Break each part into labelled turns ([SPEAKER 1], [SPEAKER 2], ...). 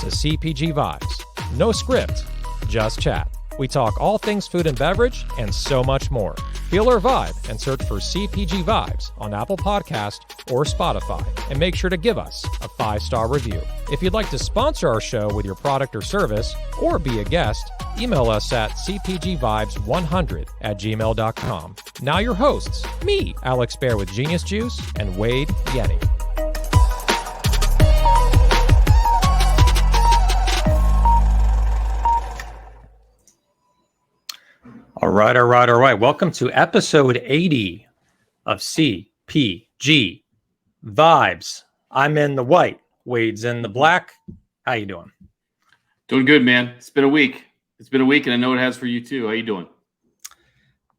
[SPEAKER 1] to CPG Vibes. No script, just chat. We talk all things food and beverage and so much more. Feel our vibe and search for CPG Vibes on Apple Podcast or Spotify, and make sure to give us a 5-star review. If you'd like to sponsor our show with your product or service, or be a guest, email us at cpgvibes100@gmail.com. Now your hosts, me, Alex Baer with Genius Juice, and Wade Yenny. All right. Welcome to episode 80 of CPG Vibes. I'm in the white. Wade's in the black. How you doing?
[SPEAKER 2] Doing good, man. It's been a week. And I know it has for you too. How you doing?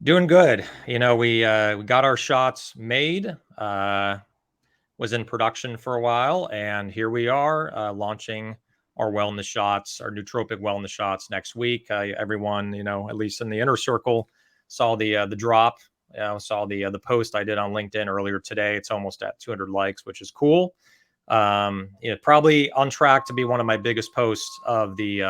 [SPEAKER 1] Doing good. You know, we got our shots made. Was in production for a while, and here we are launching our wellness shots, our nootropic wellness shots next week. Everyone, you know, at least in the inner circle, saw the drop. Saw the post I did on LinkedIn earlier today. It's almost at 200 likes, which is cool. Probably on track to be one of my biggest posts of the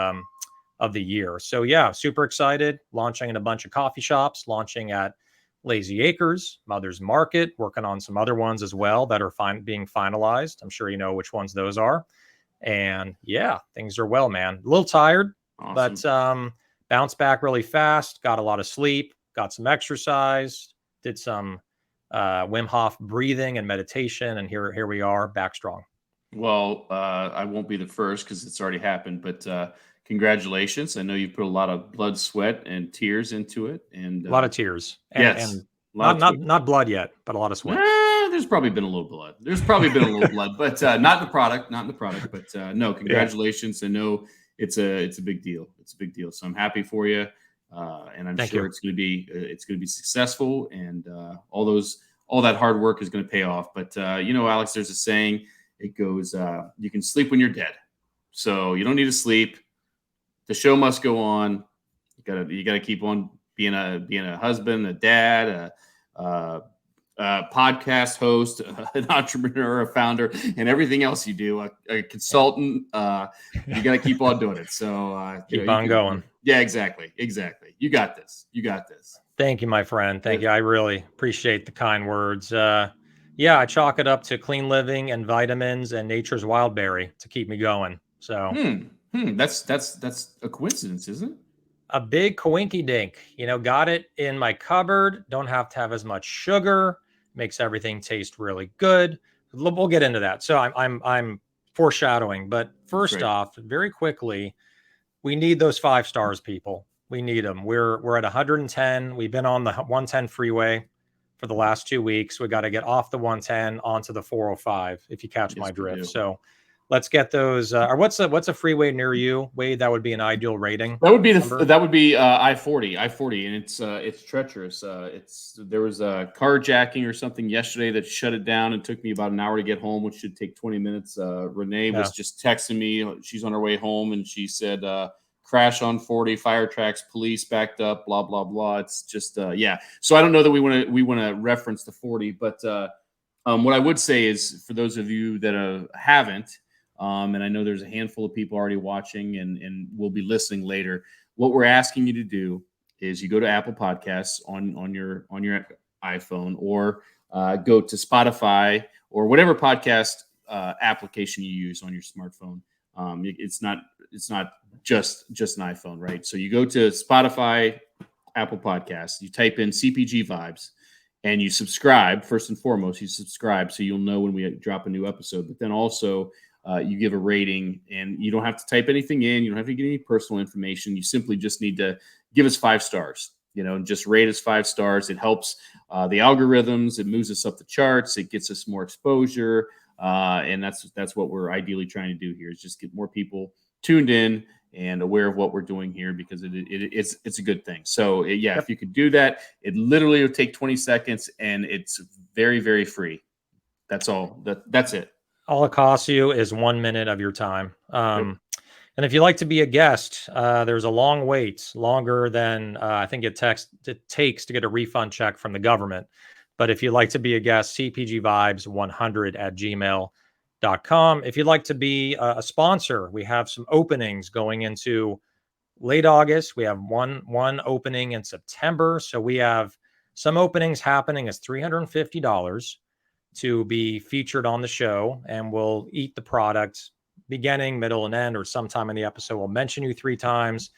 [SPEAKER 1] year. So yeah, super excited. Launching in a bunch of coffee shops. Launching at Lazy Acres, Mother's Market. Working on some other ones as well that are being finalized. I'm sure you know which ones those are. And yeah, things are well, man. A little tired, awesome. But bounced back really fast. Got a lot of sleep. Got some exercise. Did some Wim Hof breathing and meditation, and here we are, back strong.
[SPEAKER 2] Well, I won't be the first because it's already happened, but congratulations. I know you've put a lot of blood, sweat, and tears into it, and
[SPEAKER 1] a lot of tears.
[SPEAKER 2] And
[SPEAKER 1] not blood yet, but a lot of sweat.
[SPEAKER 2] There's probably been a little blood. But not in the product. But no, congratulations. Yeah. I know it's a big deal. It's a big deal. So I'm happy for you, and I'm sure it's going to be successful, and all that hard work is going to pay off. But Alex, there's a saying. It goes, you can sleep when you're dead, so you don't need to sleep. The show must go on. You gotta keep on being a husband, a dad, a podcast host, an entrepreneur, a founder, and everything else you do, a consultant. You got to keep on doing it. So
[SPEAKER 1] keep on going.
[SPEAKER 2] Yeah, exactly. You got this.
[SPEAKER 1] Thank you, my friend. Thank you. I really appreciate the kind words. I chalk it up to clean living and vitamins and nature's wild berry to keep me going. So
[SPEAKER 2] that's a coincidence, isn't it?
[SPEAKER 1] A big coinky dink. Got it in my cupboard. Don't have to have as much sugar. Makes everything taste really good. We'll get into that. So I'm foreshadowing, but first off, very quickly, we need those 5 stars, people. We need them. We're at 110. We've been on the 110 freeway for the last 2 weeks. We got to get off the 110 onto the 405, if you catch my drift. So let's get those. What's a freeway near you, Wade? That would be an ideal rating.
[SPEAKER 2] That would be I-40, and it's treacherous. There was a carjacking or something yesterday that shut it down and took me about an hour to get home, which should take 20 minutes. Renee was just texting me. She's on her way home, and she said, "Crash on 40, fire tracks, police backed up, blah blah blah." It's just So I don't know that we want to reference the 40, but what I would say is, for those of you that haven't. And I know there's a handful of people already watching and will be listening later. What we're asking you to do is you go to Apple Podcasts on your iPhone, or go to Spotify or whatever podcast application you use on your smartphone. It's not just an iPhone, right? So you go to Spotify, Apple Podcasts, you type in CPG Vibes, and you subscribe. First and foremost, you subscribe so you'll know when we drop a new episode. But then also, you give a rating, and you don't have to type anything in. You don't have to get any personal information. You simply just need to give us 5 stars, and just rate us 5 stars. It helps the algorithms. It moves us up the charts. It gets us more exposure. And that's what we're ideally trying to do here, is just get more people tuned in and aware of what we're doing here, because it's a good thing. So if you could do that, it literally would take 20 seconds, and it's very, very free. That's all. That's it.
[SPEAKER 1] All it costs you is 1 minute of your time. And if you'd like to be a guest, there's a long wait, longer than I think it takes to get a refund check from the government. But if you'd like to be a guest, CPGVibes100@gmail.com. If you'd like to be a sponsor, we have some openings going into late August. We have one opening in September. So we have some openings happening as $350 to be featured on the show, and we'll eat the product beginning, middle, and end, or sometime in the episode. We'll mention you 3 times,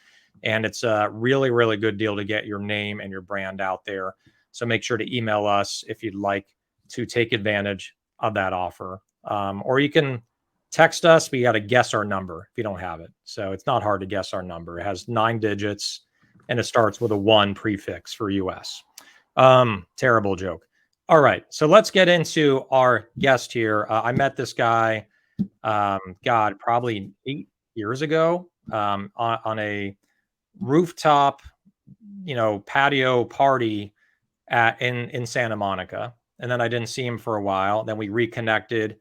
[SPEAKER 1] and it's a really, really good deal to get your name and your brand out there. So make sure to email us if you'd like to take advantage of that offer. Or you can text us. We got to guess our number if you don't have it. So it's not hard to guess our number. It has 9 digits and it starts with a 1 prefix for US. Terrible joke. All right. So let's get into our guest here. I met this guy, probably 8 years ago, on a rooftop, patio party in Santa Monica. And then I didn't see him for a while. Then we reconnected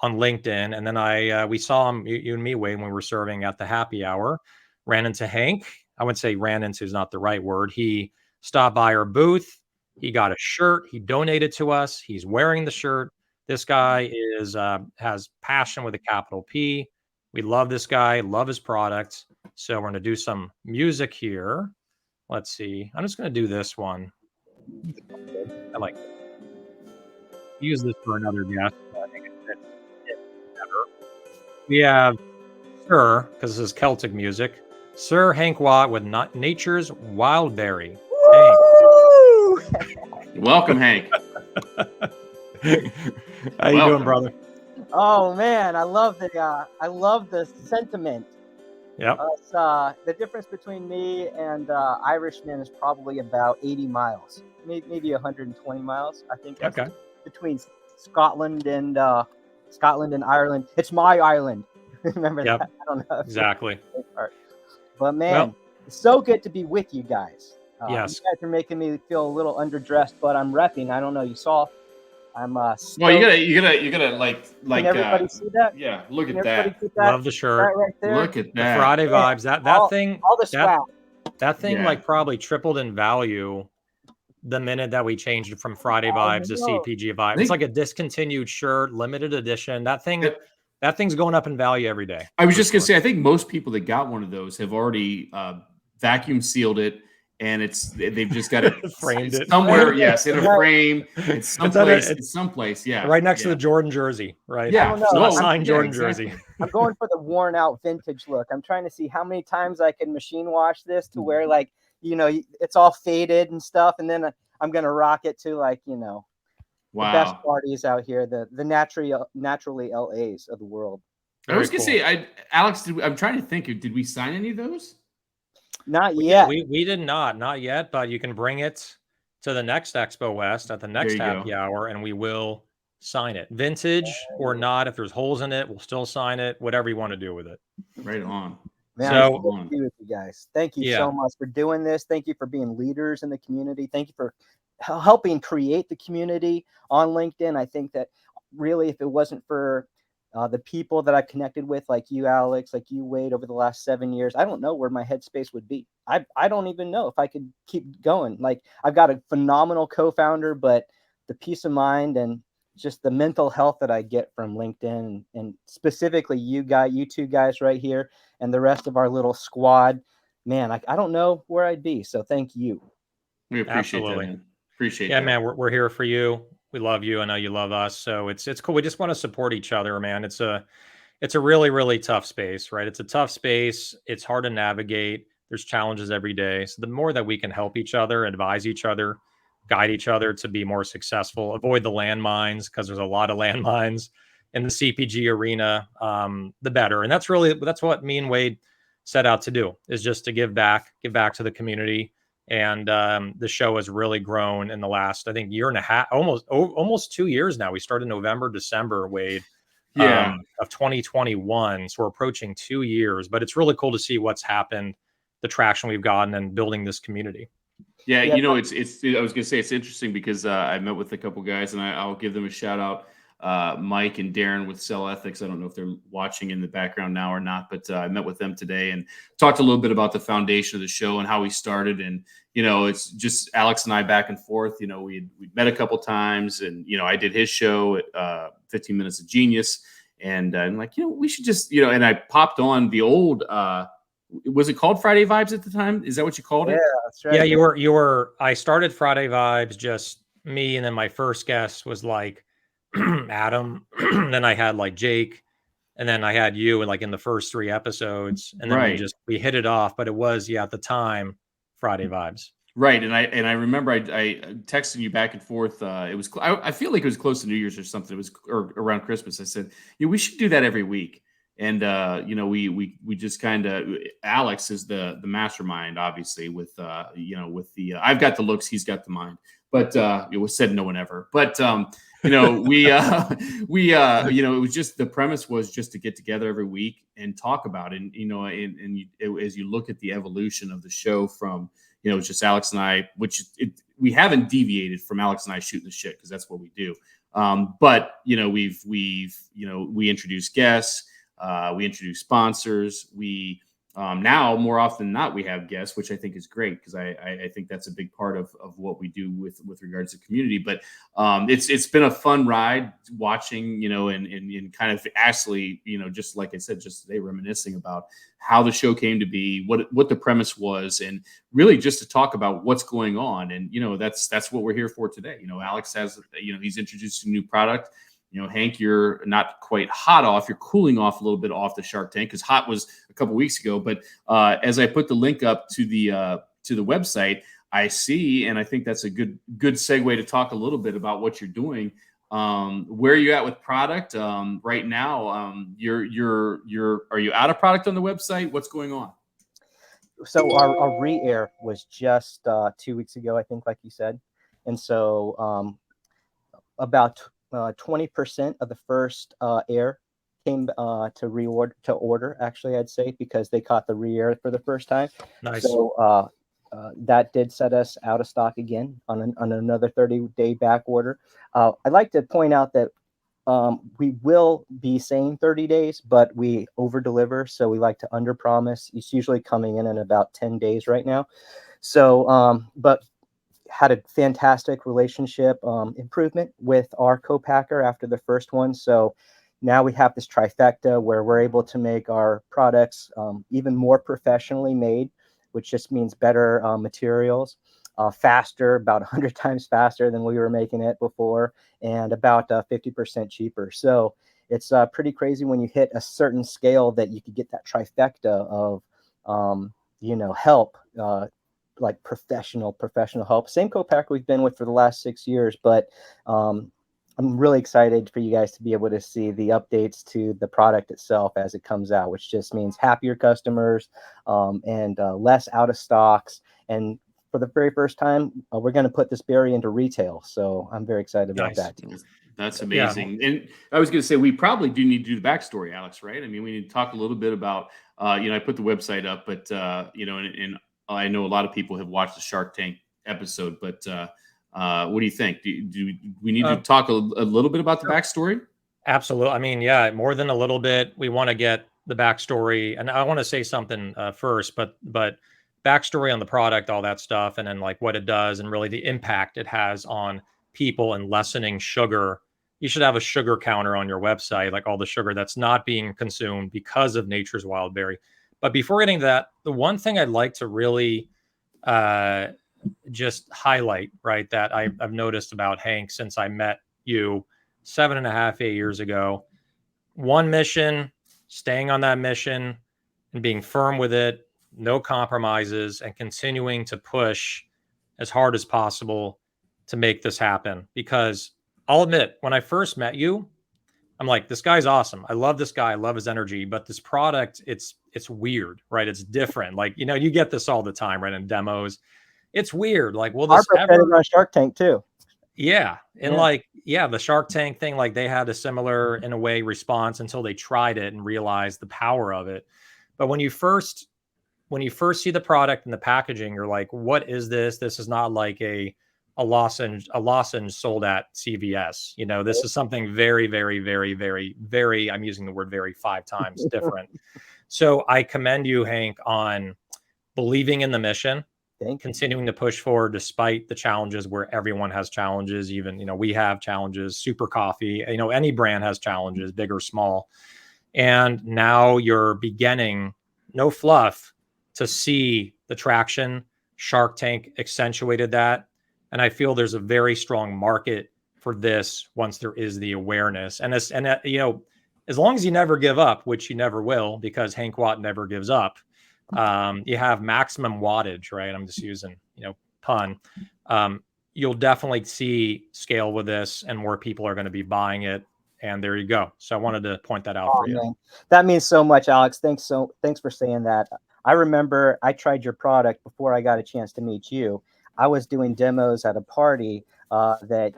[SPEAKER 1] on LinkedIn. And then we saw him, you and me, Wade, when we were serving at the happy hour, ran into Hank. I would say ran into is not the right word. He stopped by our booth. He got a shirt. He donated to us. He's wearing the shirt. This guy has passion with a capital P. We love this guy, love his products. So we're going to do some music here. Let's see. I'm just going to do this one. I like it. Use this for another guest. I think it fits better. We have Sir, because this is Celtic music, Sir Hank Watt with Nature's Wildberry.
[SPEAKER 2] Welcome, Hank.
[SPEAKER 1] How you doing, brother?
[SPEAKER 3] Oh man, I love the sentiment.
[SPEAKER 1] Yep.
[SPEAKER 3] The difference between me and Irishman is probably about 80 miles, maybe 120 miles. I think. That's between Scotland and Ireland. It's my island. Remember that? I don't know.
[SPEAKER 1] Exactly.
[SPEAKER 3] But man, it's so good to be with you guys.
[SPEAKER 1] Yes.
[SPEAKER 3] You guys are making me feel a little underdressed, but I'm repping. I don't know. You saw. I'm
[SPEAKER 2] well, you gotta like.
[SPEAKER 3] Can everybody see that?
[SPEAKER 2] Yeah, look at that.
[SPEAKER 1] Love the shirt.
[SPEAKER 3] Right there.
[SPEAKER 2] Look at that.
[SPEAKER 1] The Friday vibes. That thing.
[SPEAKER 3] All the swag.
[SPEAKER 1] That thing like probably tripled in value the minute that we changed it from Friday vibes to CPG vibes. It's like a discontinued shirt, limited edition. That thing's going up in value every day.
[SPEAKER 2] I was just gonna say, I think most people that got one of those have already vacuum sealed it. And they've just got it
[SPEAKER 1] framed it
[SPEAKER 2] somewhere. Yes, in a frame. It's someplace. Yeah,
[SPEAKER 1] right next to the Jordan jersey. Right.
[SPEAKER 2] Yeah,
[SPEAKER 1] signed Jordan jersey.
[SPEAKER 3] I'm going for the worn out vintage look. I'm trying to see how many times I can machine wash this to where it's all faded and stuff, and then I'm gonna rock it to the best parties out here, the naturally LAs of the world.
[SPEAKER 2] I was gonna say, Alex, I'm trying to think. Did we sign any of those?
[SPEAKER 3] Not yet.
[SPEAKER 1] We did not yet, but you can bring it to the next Expo West at the next happy hour, and we will sign it. Vintage or not, if there's holes in it, we'll still sign it. Whatever you want to do with it.
[SPEAKER 2] Right on.
[SPEAKER 3] Man, so, good to be with you guys. Thank you so much for doing this. Thank you for being leaders in the community. Thank you for helping create the community on LinkedIn. I think that really, if it wasn't for the people that I connected with, like you, Alex, like you, Wade, over the last 7 years, I don't know where my headspace would be. I don't even know if I could keep going. Like, I've got a phenomenal co-founder, but the peace of mind and just the mental health that I get from LinkedIn, and specifically you two guys right here, and the rest of our little squad, man, I don't know where I'd be. So thank you.
[SPEAKER 2] We appreciate that, man. Appreciate
[SPEAKER 1] that. Man, we're here for you. We love you. I know you love us. So it's cool. We just want to support each other, man. It's a really, really tough space, right? It's a tough space. It's hard to navigate. There's challenges every day. So the more that we can help each other, advise each other, guide each other to be more successful, avoid the landmines, because there's a lot of landmines in the CPG arena, the better. And that's what me and Wade set out to do, is just to give back to the community. And the show has really grown in the last, I think, year and a half, almost 2 years now. We started November, December, Wade, of 2021. So we're approaching 2 years, but it's really cool to see what's happened, the traction we've gotten, and building this community.
[SPEAKER 2] Yeah, I was going to say, it's interesting because I met with a couple guys, and I'll give them a shout out. Mike and Darren with Cell Ethics. I don't know if they're watching in the background now or not, but I met with them today and talked a little bit about the foundation of the show and how we started. And, it's just Alex and I back and forth. We'd met a couple times, and, I did his show at 15 Minutes of Genius. And I'm like, we should just, and I popped on the old, was it called Friday Vibes at the time? Is that what you called it?
[SPEAKER 3] Yeah, that's right.
[SPEAKER 1] Yeah, you were, I started Friday Vibes, just me. And then my first guest was like Adam. Then I had like Jake, and then I had you, and like in the first 3 episodes, and then we hit it off. But it was, at the time, Friday Vibes.
[SPEAKER 2] Right. And I remember I texted you back and forth. It was, I feel like it was close to New Year's or something. It was around Christmas. I said, we should do that every week. And, we just kind of, Alex is the mastermind, obviously, with the, I've got the looks, he's got the mind, but it was said no one ever. But, it was just, the premise was just to get together every week and talk about it. And, as you look at the evolution of the show from, it's just Alex and I, we haven't deviated from Alex and I shooting the shit, because that's what we do. But we introduce guests, we introduce sponsors. We now, more often than not, we have guests, which I think is great, because I think that's a big part of what we do with regards to community. But it's been a fun ride watching, and kind of actually, just like I said, just today, reminiscing about how the show came to be, what the premise was, and really just to talk about what's going on. And that's what we're here for today. Alex has, he's introduced a new product. Hank, you're not quite hot off. You're cooling off a little bit off the Shark Tank, because hot was a couple weeks ago. But as I put the link up to the website, I see, and I think that's a good segue to talk a little bit about what you're doing. Where are you at with product right now? Are you out of product on the website? What's going on?
[SPEAKER 3] So our re-air was just 2 weeks ago, I think, like you said, and so about 20% of the first air came to order, actually, I'd say, because they caught the re-air for the first time.
[SPEAKER 1] Nice.
[SPEAKER 3] So that did set us out of stock again on another 30-day back order. I'd like to point out that we will be saying 30 days, but we over deliver. So we like to under promise. It's usually coming in about 10 days right now. So, but had a fantastic relationship improvement with our co-packer after the first one. So now we have this trifecta where we're able to make our products even more professionally made, which just means better materials, faster, about 100 times faster than we were making it before, and about 50% cheaper. So it's pretty crazy when you hit a certain scale that you could get that trifecta of, help, like professional help. Same co-packer we've been with for the last 6 years, but I'm really excited for you guys to be able to see the updates to the product itself as it comes out, which just means happier customers and less out of stocks. And for the very first time, we're going to put this berry into retail. So I'm very excited about that too.
[SPEAKER 2] That's amazing. Yeah. And I was going to say, we probably do need to do the backstory, Alex, right? I mean, we need to talk a little bit about, I put the website up, but, and I know a lot of people have watched the Shark Tank episode, but what do you think? Do we need to talk a little bit about the backstory?
[SPEAKER 1] Absolutely. I mean, yeah, more than a little bit. We want to get the backstory, and I want to say something first, but backstory on the product, all that stuff, and then like what it does, and really the impact it has on people and lessening sugar. You should have a sugar counter on your website, like all the sugar that's not being consumed because of Nature's Wild Berry. But before getting to that, the one thing I'd like to really just highlight, right, that I've noticed about Hank since I met you 7.5, 8 years ago, one mission, staying on that mission and being firm with it, no compromises, and continuing to push as hard as possible to make this happen. Because I'll admit, when I first met you, I'm like, this guy's awesome. I love this guy. I love his energy. But this product, it's weird, right? It's different. Like, you get this all the time, right? In demos. It's weird. Like, will this ever
[SPEAKER 3] on Shark Tank too?
[SPEAKER 1] Yeah. And the Shark Tank thing, like they had a similar, in a way, response until they tried it and realized the power of it. But when you first see the product and the packaging, you're like, what is this? This is not like a lozenge sold at CVS. This is something very, very, very, very, very, I'm using the word very 5 times different. So I commend you, Hank, on believing in the mission, continuing to push forward despite the challenges where everyone has challenges. Even, we have challenges. Super Coffee, any brand has challenges, big or small. And now you're beginning, no fluff, to see the traction. Shark Tank accentuated that. And I feel there's a very strong market for this once there is the awareness. And as long as you never give up, which you never will, because Hank Watt never gives up, you have maximum wattage, right? I'm just using, pun. You'll definitely see scale with this, and more people are going to be buying it. And there you go. So I wanted to point that out for you.
[SPEAKER 3] Man. That means so much, Alex. Thanks for saying that. I remember I tried your product before I got a chance to meet you. I was doing demos at a party that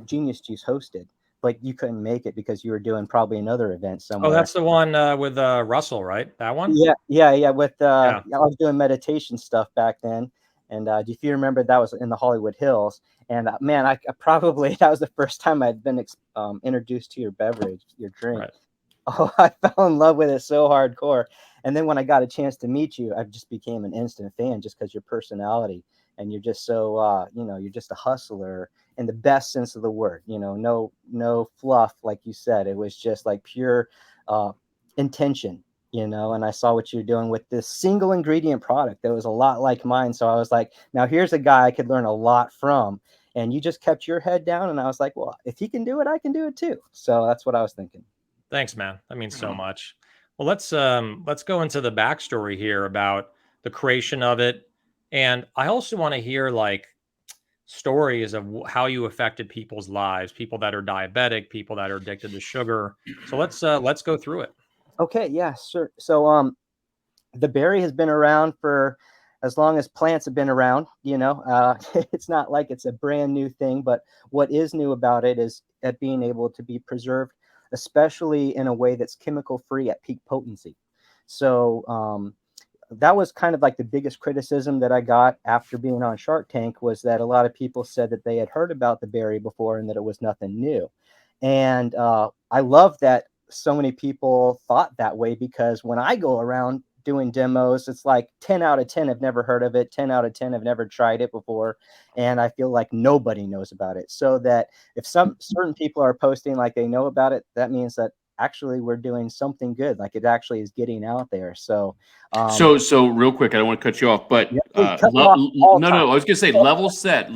[SPEAKER 3] Genius Juice hosted, but you couldn't make it because you were doing probably another event somewhere.
[SPEAKER 1] Oh, that's the one with Russell, right? That one?
[SPEAKER 3] Yeah. With I was doing meditation stuff back then. And if you remember, that was in the Hollywood Hills. And man, I probably, that was the first time I'd been introduced to your beverage, your drink.
[SPEAKER 1] Right.
[SPEAKER 3] Oh, I fell in love with it so hardcore. And then when I got a chance to meet you, I just became an instant fan just because your personality, and you're just so, you're just a hustler in the best sense of the word. No fluff, like you said. It was just like pure intention. And I saw what you're doing with this single ingredient product that was a lot like mine. So I was like, now here's a guy I could learn a lot from. And you just kept your head down. And I was like, well, if he can do it, I can do it too. So that's what I was thinking.
[SPEAKER 1] Thanks, man. That means so much. Well, let's go into the backstory here about the creation of it. And I also want to hear stories of how you affected people's lives, people that are diabetic, people that are addicted to sugar. So let's go through it.
[SPEAKER 3] Okay, yeah, sure. So the berry has been around for as long as plants have been around. It's not like it's a brand new thing, but what is new about it is at being able to be preserved, especially in a way that's chemical free at peak potency. So that was kind of like the biggest criticism that I got after being on Shark Tank, was that a lot of people said that they had heard about the berry before and that it was nothing new. And I love that so many people thought that way, because when I go around doing demos, it's like 10 out of 10 have never heard of it, 10 out of 10 have never tried it before, and I feel like nobody knows about it. So that if some certain people are posting like they know about it, that means that actually we're doing something good, like it actually is getting out there. So
[SPEAKER 2] so real quick, I don't want to cut you off, but I was gonna say level set.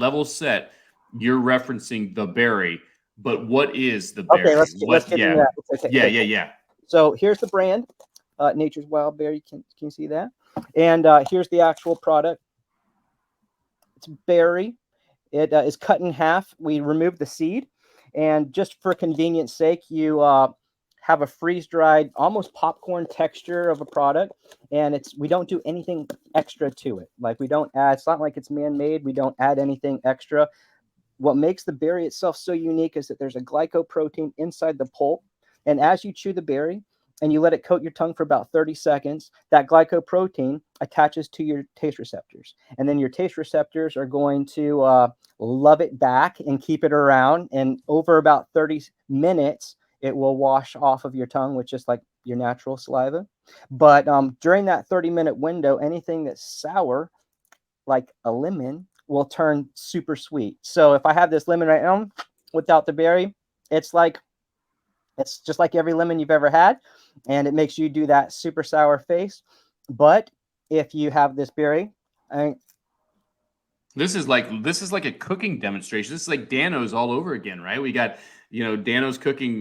[SPEAKER 2] You're referencing the berry, but what is the berry?
[SPEAKER 3] Okay, let's get into that. Okay.
[SPEAKER 2] Yeah.
[SPEAKER 3] So here's the brand, Nature's Wild Berry. Can you see that? And here's the actual product. It's berry. It is cut in half. We remove the seed, and just for convenience sake, you have a freeze-dried, almost popcorn texture of a product, and we don't do anything extra to it. Like we don't add. It's not like it's man-made. We don't add anything extra. What makes the berry itself so unique is that there's a glycoprotein inside the pulp, and as you chew the berry and you let it coat your tongue for about 30 seconds, that glycoprotein attaches to your taste receptors. And then your taste receptors are going to love it back and keep it around. And over about 30 minutes, it will wash off of your tongue with just like your natural saliva. But during that 30-minute window, anything that's sour, like a lemon, will turn super sweet. So if I have this lemon right now without the berry, it's just like every lemon you've ever had, and it makes you do that super sour face. But if you have this berry,
[SPEAKER 2] this is like a cooking demonstration. This is like Dano's all over again, right? We got Dano's cooking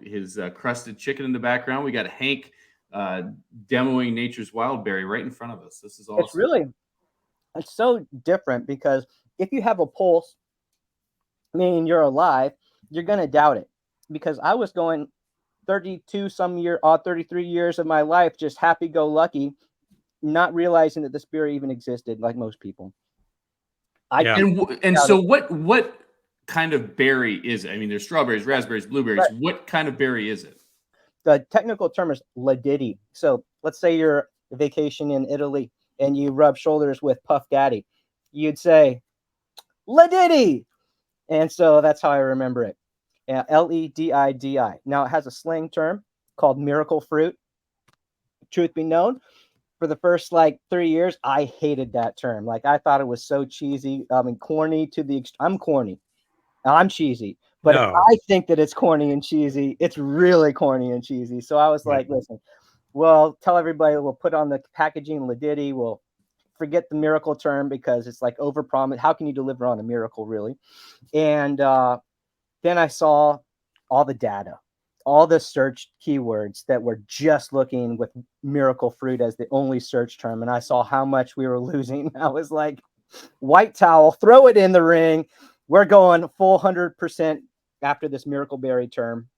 [SPEAKER 2] his crusted chicken in the background. We got Hank demoing Nature's Wild Berry right in front of us. This is awesome.
[SPEAKER 3] It's so different, because if you have a pulse, meaning you're alive, you're going to doubt it. Because I was going 33 years of my life just happy-go-lucky, not realizing that this berry even existed, like most people.
[SPEAKER 2] So what kind of berry is it? I mean, there's strawberries, raspberries, blueberries. Right. What kind of berry is it?
[SPEAKER 3] The technical term is ledidi. So let's say you're on vacation in Italy and you rub shoulders with Puff Daddy. You'd say, ledidi! And so that's how I remember it. Ledidi. Now, it has a slang term called miracle fruit. Truth be known, for the first like 3 years, I hated that term. Like I thought it was so cheesy. I mean, corny to the I'm corny. I'm cheesy. But if I think that it's corny and cheesy, it's really corny and cheesy. So I was like, listen, well, tell everybody we'll put on the packaging ledidi. We'll forget the miracle term because it's like overpromise. How can you deliver on a miracle, really? And then I saw all the data, all the search keywords that were just looking with miracle fruit as the only search term. And I saw how much we were losing. I was like, white towel, throw it in the ring. We're going full 100% after this miracle berry term.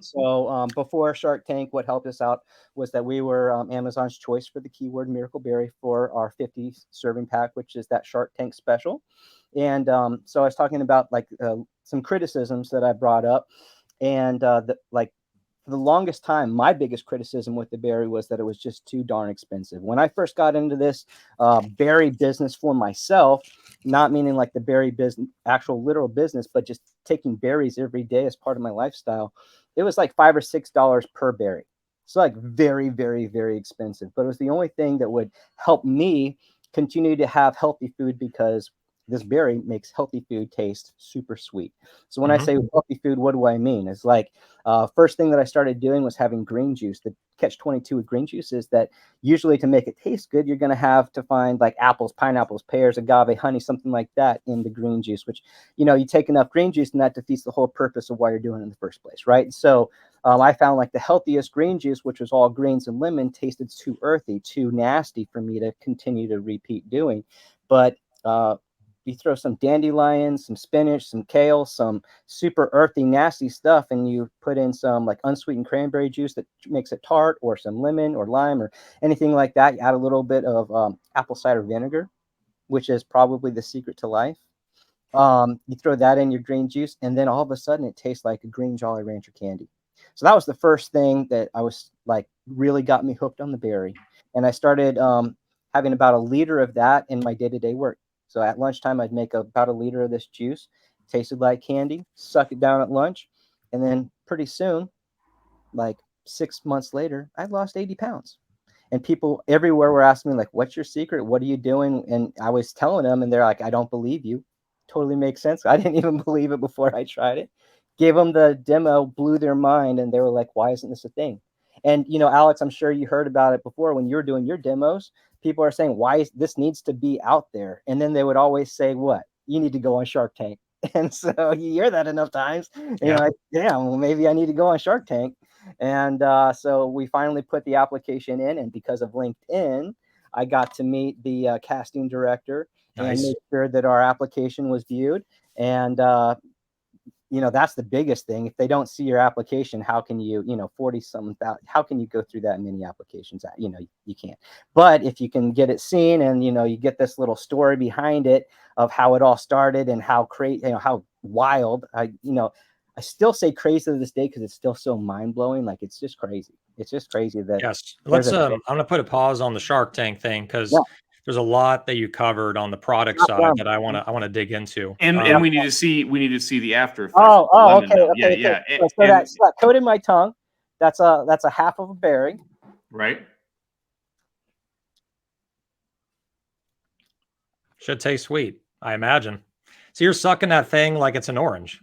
[SPEAKER 3] So before Shark Tank, what helped us out was that we were Amazon's choice for the keyword miracle berry for our 50 serving pack, which is that Shark Tank special. And so I was talking about like some criticisms that I brought up, and for the longest time, my biggest criticism with the berry was that it was just too darn expensive. When I first got into this berry business for myself, not meaning like the berry business, actual literal business, but just taking berries every day as part of my lifestyle, it was like $5 or $6 per berry. So like very, very, very expensive. But it was the only thing that would help me continue to have healthy food, because this berry makes healthy food taste super sweet. So when I say healthy food, what do I mean? It's like first thing that I started doing was having green juice. The catch-22 with green juice is that usually to make it taste good, you're going to have to find like apples, pineapples, pears, agave, honey, something like that in the green juice, which, you take enough green juice and that defeats the whole purpose of why you're doing it in the first place, right? So I found like the healthiest green juice, which was all greens and lemon, tasted too earthy, too nasty for me to continue to repeat doing. But you throw some dandelions, some spinach, some kale, some super earthy, nasty stuff, and you put in some like unsweetened cranberry juice that makes it tart, or some lemon or lime or anything like that. You add a little bit of apple cider vinegar, which is probably the secret to life. You throw that in your green juice, and then all of a sudden it tastes like a green Jolly Rancher candy. So that was the first thing that I was like really got me hooked on the berry. And I started having about a liter of that in my day-to-day work. So at lunchtime, I'd make about a liter of this juice, tasted like candy, suck it down at lunch. And then pretty soon, like 6 months later, I lost 80 pounds. And people everywhere were asking me, like, what's your secret? What are you doing? And I was telling them, and they're like, I don't believe you. Totally makes sense. I didn't even believe it before I tried it. Gave them the demo, blew their mind, and they were like, why isn't this a thing? And, Alex, I'm sure you heard about it before when you were doing your demos. People are saying, this needs to be out there. And then they would always say, what? You need to go on Shark Tank. And so you hear that enough times, and you're like, yeah, well, maybe I need to go on Shark Tank. And so we finally put the application in, and because of LinkedIn, I got to meet the casting director and make sure that our application was viewed. And that's the biggest thing. If they don't see your application, how can you, 40 something, how can you go through that many applications? You can't. But if you can get it seen, and, you get this little story behind it of how it all started and how crazy, how wild, I still say crazy to this day because it's still so mind blowing. Like, it's just crazy. It's just crazy that.
[SPEAKER 1] Yes. Let's, I'm going to put a pause on the Shark Tank thing, because there's a lot that you covered on the product side that I want to dig into.
[SPEAKER 2] And we need to see the after effects.
[SPEAKER 3] Okay. Yeah. So that coated my tongue. That's a half of a berry.
[SPEAKER 2] Right.
[SPEAKER 1] Should taste sweet, I imagine. So you're sucking that thing like it's an orange.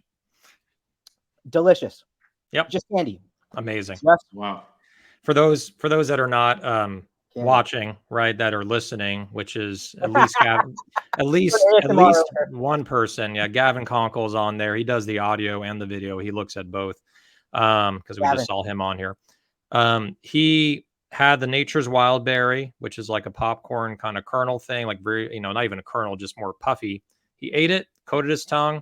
[SPEAKER 3] Delicious.
[SPEAKER 1] Yep.
[SPEAKER 3] Just candy.
[SPEAKER 1] Amazing.
[SPEAKER 2] Wow.
[SPEAKER 1] For those that are not watching, right, that are listening, which is at least at least one person. Yeah, Gavin Conkle is on there. He does the audio and the video. He looks at both because we just saw him on here. He had the Nature's Wild Berry, which is like a popcorn kind of kernel thing, like very, not even a kernel, just more puffy. He ate it, coated his tongue.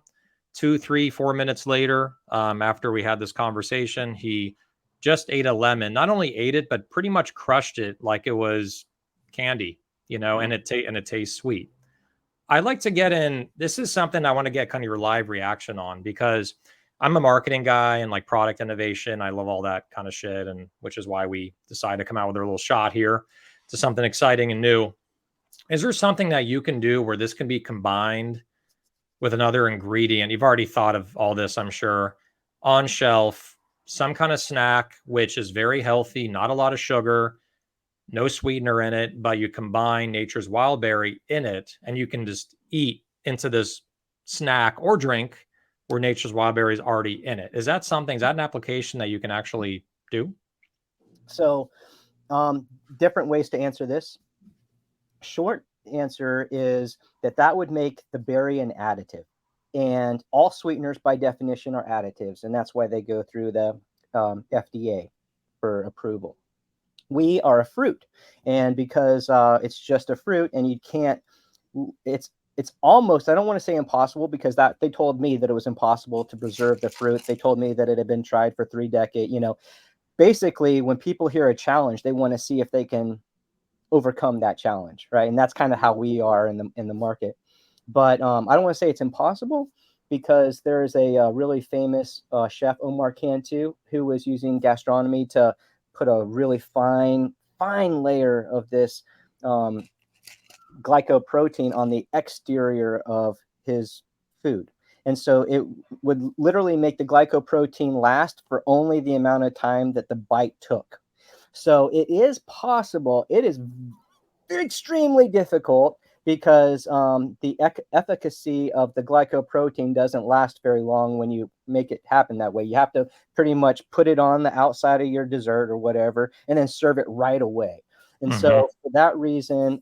[SPEAKER 1] 2, 3, 4 minutes later, after we had this conversation, he just ate a lemon. Not only ate it, but pretty much crushed it like it was candy, and it tastes sweet. I like to get in. This is something I want to get kind of your live reaction on, because I'm a marketing guy and like product innovation. I love all that kind of shit, and which is why we decided to come out with a little shot here to something exciting and new. Is there something that you can do where this can be combined with another ingredient? You've already thought of all this, I'm sure, on shelf, some kind of snack, which is very healthy, not a lot of sugar, no sweetener in it, but you combine nature's wild berry in it, and you can just eat into this snack or drink where nature's wild berry is already in it. Is that an application that you can actually do?
[SPEAKER 3] So, different ways to answer this. Short answer is that would make the berry an additive. And all sweeteners, by definition, are additives. And that's why they go through the FDA for approval. We are a fruit. And because it's just a fruit and you can't, it's almost, I don't want to say impossible, because that they told me that it was impossible to preserve the fruit. They told me that it had been tried for 3 decades. Basically, when people hear a challenge, they want to see if they can overcome that challenge, right? And that's kind of how we are in the market. But I don't want to say it's impossible, because there is a really famous chef, Omar Cantu, who was using gastronomy to put a really fine layer of this glycoprotein on the exterior of his food. And so it would literally make the glycoprotein last for only the amount of time that the bite took. So it is possible. It is extremely difficult, because the efficacy of the glycoprotein doesn't last very long when you make it happen that way. You have to pretty much put it on the outside of your dessert or whatever, and then serve it right away. And so for that reason,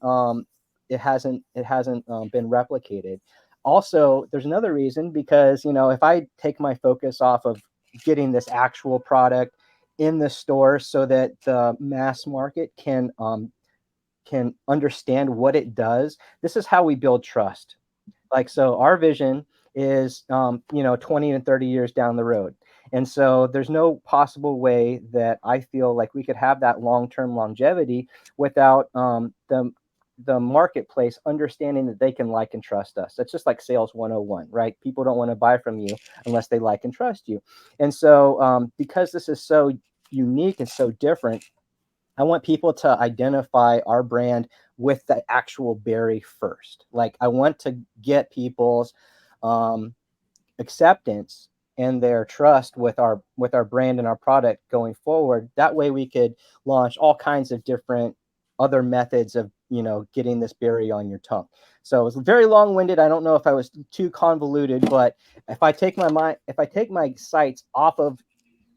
[SPEAKER 3] it hasn't been replicated. Also, there's another reason, because if I take my focus off of getting this actual product in the store so that the mass market can understand what it does, this is how we build trust. So our vision is 20 and 30 years down the road. And so there's no possible way that I feel like we could have that long-term longevity without the marketplace understanding that they can like and trust us. That's just like sales 101, right? People don't want to buy from you unless they like and trust you. And so because this is so unique and so different, I want people to identify our brand with the actual berry first. I want to get people's acceptance and their trust with our brand and our product going forward. That way we could launch all kinds of different other methods of getting this berry on your tongue. So it was very long-winded. I don't know if I was too convoluted, but if I take my sights off of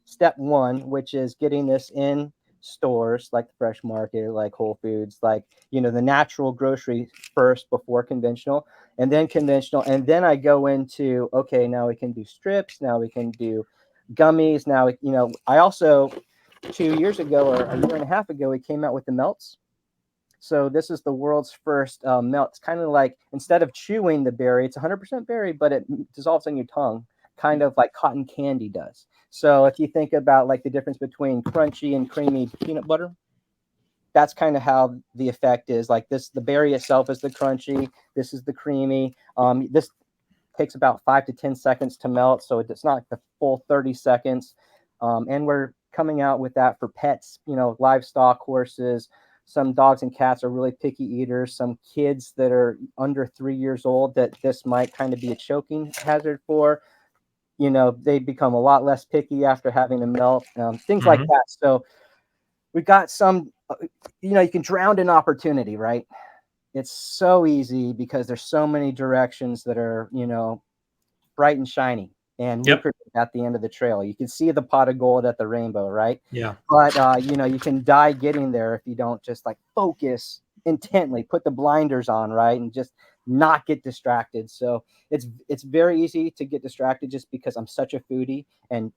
[SPEAKER 3] step 1, which is getting this in stores like the Fresh Market, like Whole Foods, the natural grocery first before conventional, and then conventional, and then I go into, okay, now we can do strips, now we can do gummies, now I also 2 years ago or a year and a half ago, we came out with the melts. So this is the world's first melt. It's kind of like, instead of chewing the berry, it's 100% berry, but it dissolves on your tongue, kind of like cotton candy does. So if you think about the difference between crunchy and creamy peanut butter, that's kind of how the effect is. The berry itself is the crunchy. This is the creamy. This takes about 5 to 10 seconds to melt, so it's not the full 30 seconds. And we're coming out with that for pets, livestock, horses. Some dogs and cats are really picky eaters. Some kids that are under 3 years old, that this might kind of be a choking hazard for, they become a lot less picky after having a melt, things like that. So we've got some, you can drown in opportunity, right? It's so easy because there's so many directions that are, bright and shiny and lucrative at the end of the trail. You can see the pot of gold at the rainbow, right?
[SPEAKER 1] Yeah.
[SPEAKER 3] But, you can die getting there if you don't just focus intently, put the blinders on, right? And just not get distracted. So it's very easy to get distracted just because I'm such a foodie, and,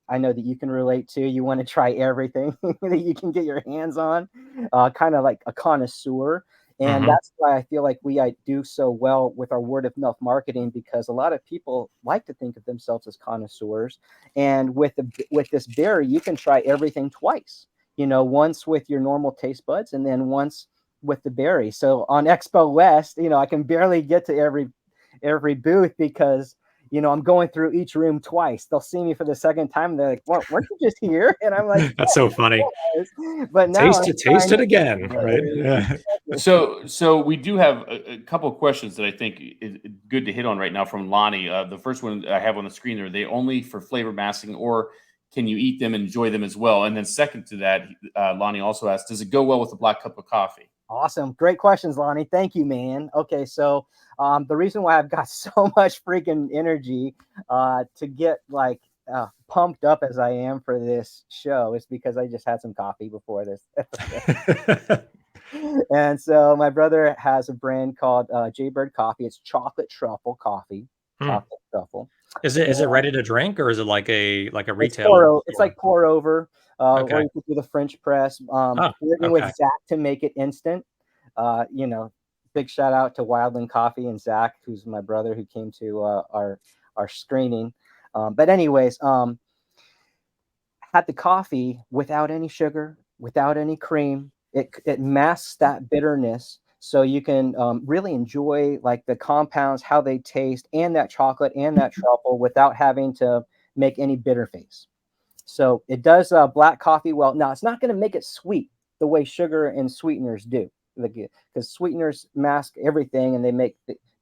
[SPEAKER 3] I know that you can relate to. You want to try everything that you can get your hands on, kind of like a connoisseur. And that's why I feel like we do so well with our word of mouth marketing, because a lot of people like to think of themselves as connoisseurs. And with this berry, you can try everything twice, once with your normal taste buds and then once with the berry. So on Expo West, I can barely get to every booth because I'm going through each room twice. They'll see me for the second time, and they're like, "What? Weren't you just here?" And I'm like,
[SPEAKER 1] "That's so funny."
[SPEAKER 3] But now
[SPEAKER 1] taste it again, right? Yeah.
[SPEAKER 2] So we do have a couple of questions that I think is good to hit on right now from Lonnie. The first one I have on the screen there: they only for flavor masking, or can you eat them and enjoy them as well? And then second to that, Lonnie also asked, does it go well with a black cup of coffee?
[SPEAKER 3] Awesome. Great questions, Lonnie. Thank you, man. Okay, so the reason why I've got so much freaking energy to get like pumped up as I am for this show is because I just had some coffee before this. And so my brother has a brand called Jaybird Coffee. It's chocolate truffle coffee. Chocolate truffle.
[SPEAKER 1] Is it ready to drink, or is it like a retail?
[SPEAKER 3] It's like pour over,
[SPEAKER 1] Okay.
[SPEAKER 3] or you could do the French press. Working with Zach to make it instant. You know, big shout out to Wildland Coffee and Zach, who's my brother, who came to our screening. But anyways, had the coffee without any sugar, without any cream. It masks that bitterness, so you can really enjoy like the compounds, how they taste, and that chocolate and that truffle without having to make any bitter face. So it does black coffee well. Now it's not going to make it sweet the way sugar and sweeteners do, because sweeteners mask everything and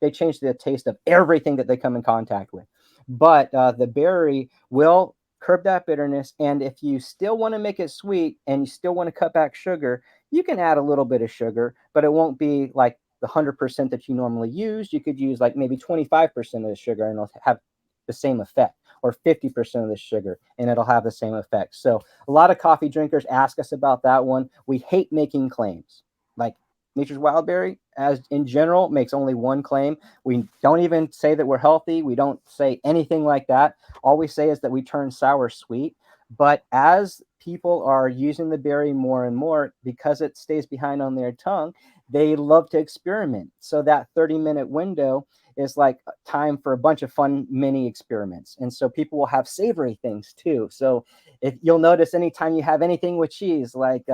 [SPEAKER 3] they change the taste of everything that they come in contact with. But the berry will curb that bitterness, and if you still want to make it sweet and you still want to cut back sugar, you can add a little bit of sugar, but it won't be like the 100% that you normally use. You could use like maybe 25% of the sugar and it'll have the same effect, or 50% of the sugar and it'll have the same effect. So a lot of coffee drinkers ask us about that one. We hate making claims. Like Nature's Wild Berry, as in general, makes only one claim. We don't even say that we're healthy. We don't say anything like that. All we say is that we turn sour sweet. But as people are using the berry more and more, because it stays behind on their tongue, they love to experiment. So that 30-minute window is like time for a bunch of fun mini experiments. And so people will have savory things too. So if you'll notice, anytime you have anything with cheese, like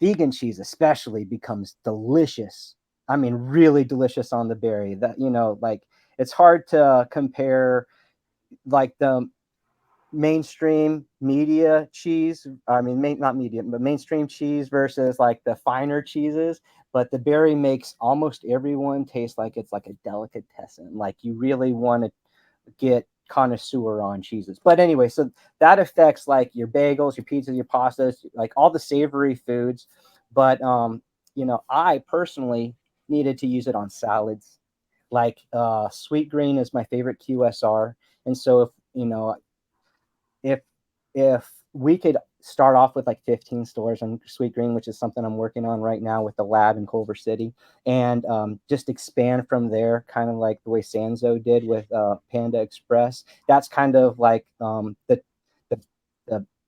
[SPEAKER 3] vegan cheese especially, becomes delicious. I mean, really delicious on the berry. That, you know, like it's hard to compare like the mainstream media cheese. I mean, not media, but mainstream cheese versus like the finer cheeses. But the berry makes almost everyone taste like it's like a delicatessen. Like you really want to get connoisseur on cheeses. But anyway, so that affects like your bagels, your pizzas, your pastas, like all the savory foods. But you know, I personally needed to use it on salads. Like sweet green is my favorite QSR, and so if you know, if we could start off with like 15 stores on sweet green, which is something I'm working on right now with the lab in Culver City, and just expand from there, kind of like the way Sanzo did with Panda Express. That's kind of like the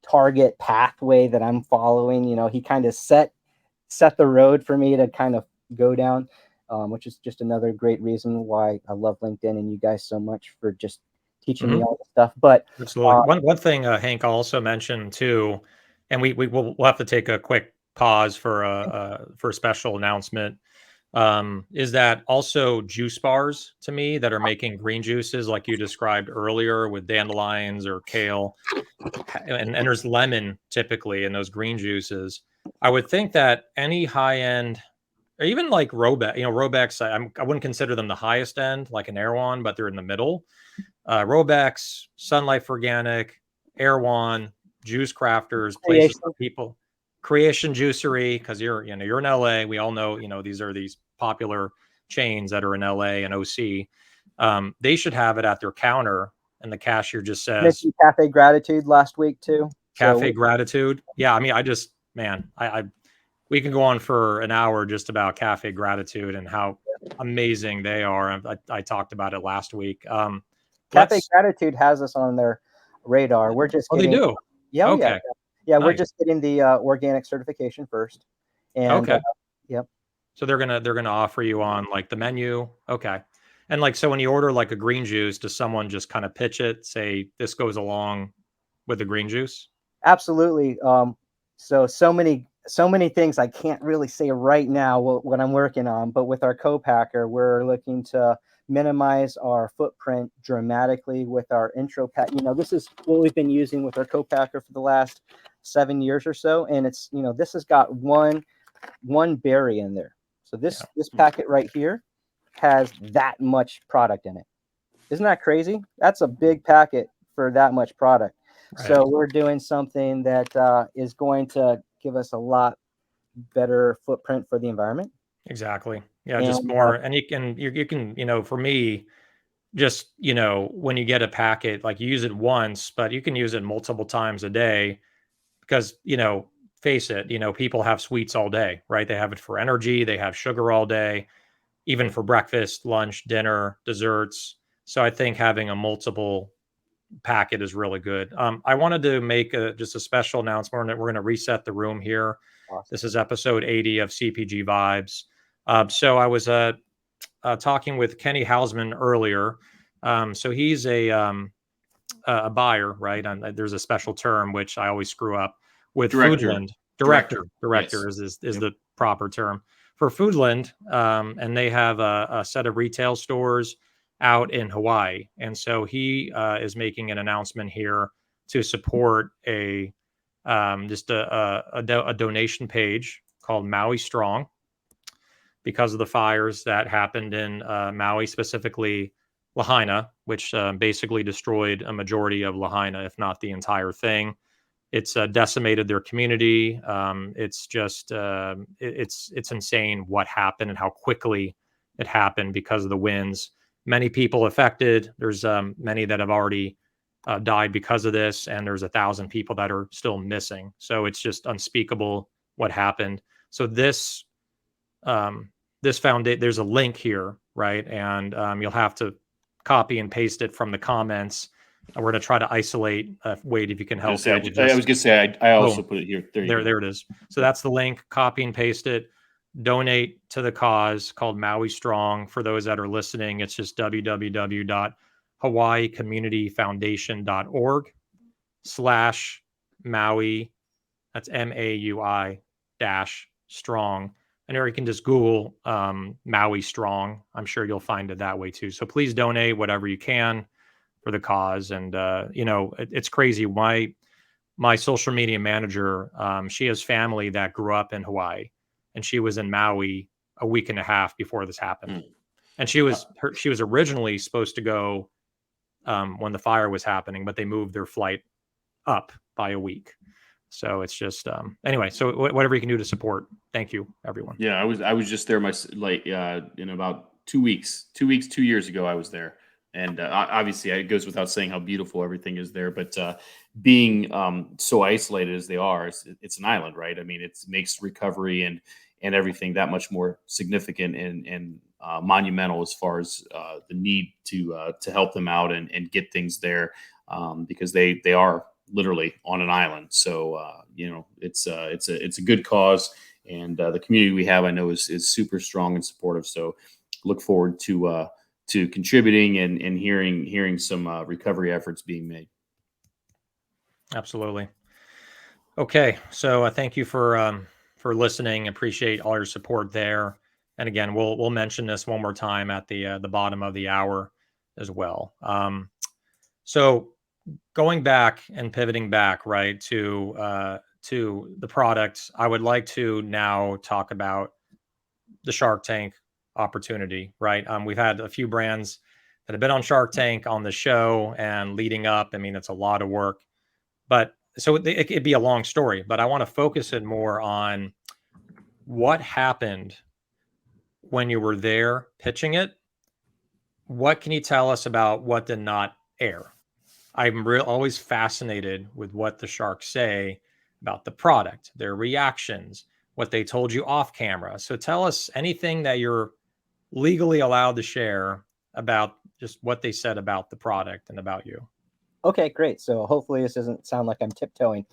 [SPEAKER 3] target pathway that I'm following. You know, he kind of set the road for me to kind of go down, which is just another great reason why I love LinkedIn and you guys so much for just teaching me all the stuff. But
[SPEAKER 1] absolutely, one thing Hank also mentioned too, and we'll have to take a quick pause for a special announcement. Is that also juice bars to me that are making green juices like you described earlier with dandelions or kale, and there's lemon typically in those green juices. I would think that any high end, or even like Robex, you know, Robex, I wouldn't consider them the highest end like an Erewhon, but they're in the middle. Robex, Sun Life Organic, Erewhon, Juice Crafters, places for people, Creation Juicery, because you're in LA. We all know, these are these popular chains that are in LA and OC. They should have it at their counter, and the cashier just says
[SPEAKER 3] Cafe Gratitude last week too.
[SPEAKER 1] Cafe Gratitude. Yeah, I mean, we can go on for an hour just about Cafe Gratitude and how amazing they are. I talked about it last week.
[SPEAKER 3] Cafe Gratitude has us on their radar. We're just
[SPEAKER 1] getting. They do.
[SPEAKER 3] Yeah,
[SPEAKER 1] okay.
[SPEAKER 3] Yeah, nice. We're just getting the organic certification first. And
[SPEAKER 1] okay.
[SPEAKER 3] Yep.
[SPEAKER 1] So they're gonna offer you on like the menu. Okay. And like, so when you order like a green juice, does someone just kind of pitch it, say this goes along with the green juice?
[SPEAKER 3] Absolutely. So many things I can't really say right now what I'm working on, but with our co-packer, we're looking to minimize our footprint dramatically with our intro pack. This is what we've been using with our co-packer for the last 7 years or so. And it's, this has got one berry in there. So this packet right here has that much product in it. Isn't that crazy? That's a big packet for that much product.
[SPEAKER 1] Right.
[SPEAKER 3] So we're doing something that is going to give us a lot better footprint for the environment.
[SPEAKER 1] Exactly. Yeah, just more, and you can, for me, just, when you get a packet, like, you use it once, but you can use it multiple times a day because, face it, people have sweets all day, right? They have it for energy, they have sugar all day, even for breakfast, lunch, dinner, desserts. So I think having a multiple packet is really good. I wanted to make just a special announcement. We're going to reset the room here.
[SPEAKER 3] Awesome.
[SPEAKER 1] This is episode 80 of CPG Vibes. So I was talking with Kenny Hausman earlier. So he's a buyer, right? There's a special term which I always screw up with
[SPEAKER 2] Director.
[SPEAKER 1] Foodland. Director
[SPEAKER 2] Yes.
[SPEAKER 1] is the proper term for Foodland, and they have a set of retail stores out in Hawaii, and so he is making an announcement here to support a donation page called Maui Strong, because of the fires that happened in Maui, specifically Lahaina, which basically destroyed a majority of Lahaina, if not the entire thing. It's decimated their community. It's just it's insane what happened and how quickly it happened because of the winds. Many people affected. There's many that have already died because of this, and there's 1,000 people that are still missing. So it's just unspeakable what happened. So this foundation, there's a link here, right? And you'll have to copy and paste it from the comments. We're going to try to isolate, Wade, if you can help.
[SPEAKER 2] I was going to say, I also put it here.
[SPEAKER 1] There it is. So that's the link. Copy and paste it. Donate to the cause called Maui Strong. For those that are listening, it's just www.hawaiicommunityfoundation.org/Maui. That's MAUI -strong. And or you can just Google Maui Strong. I'm sure you'll find it that way too. So please donate whatever you can for the cause. And it's crazy. My social media manager, she has family that grew up in Hawaii, and she was in Maui a week and a half before this happened. And she was originally supposed to go when the fire was happening, but they moved their flight up by a week. So it's just anyway. So whatever you can do to support. Thank you, everyone.
[SPEAKER 2] Yeah, I was just there in about 2 weeks. 2 years ago, I was there, and obviously it goes without saying how beautiful everything is there. But being so isolated as they are, it's an island, right? I mean, it makes recovery and everything that much more significant and monumental as far as the need to help them out and get things there, because they are literally on an island. So it's a good cause, and the community we have, I know, is super strong and supportive. So look forward to contributing and hearing some recovery efforts being made.
[SPEAKER 1] Absolutely. Okay, so thank you for listening. Appreciate all your support there. And again, we'll mention this one more time at the bottom of the hour as well. So going back and pivoting back, right, to the products, I would like to now talk about the Shark Tank opportunity, right? We've had a few brands that have been on Shark Tank on the show and leading up. I mean, it's a lot of work, but so it'd be a long story, but I want to focus it more on what happened when you were there pitching it. What can you tell us about what did not air? I'm always fascinated with what the Sharks say about the product, their reactions, what they told you off camera. So tell us anything that you're legally allowed to share about just what they said about the product and about you.
[SPEAKER 3] Okay, great. So hopefully this doesn't sound like I'm tiptoeing.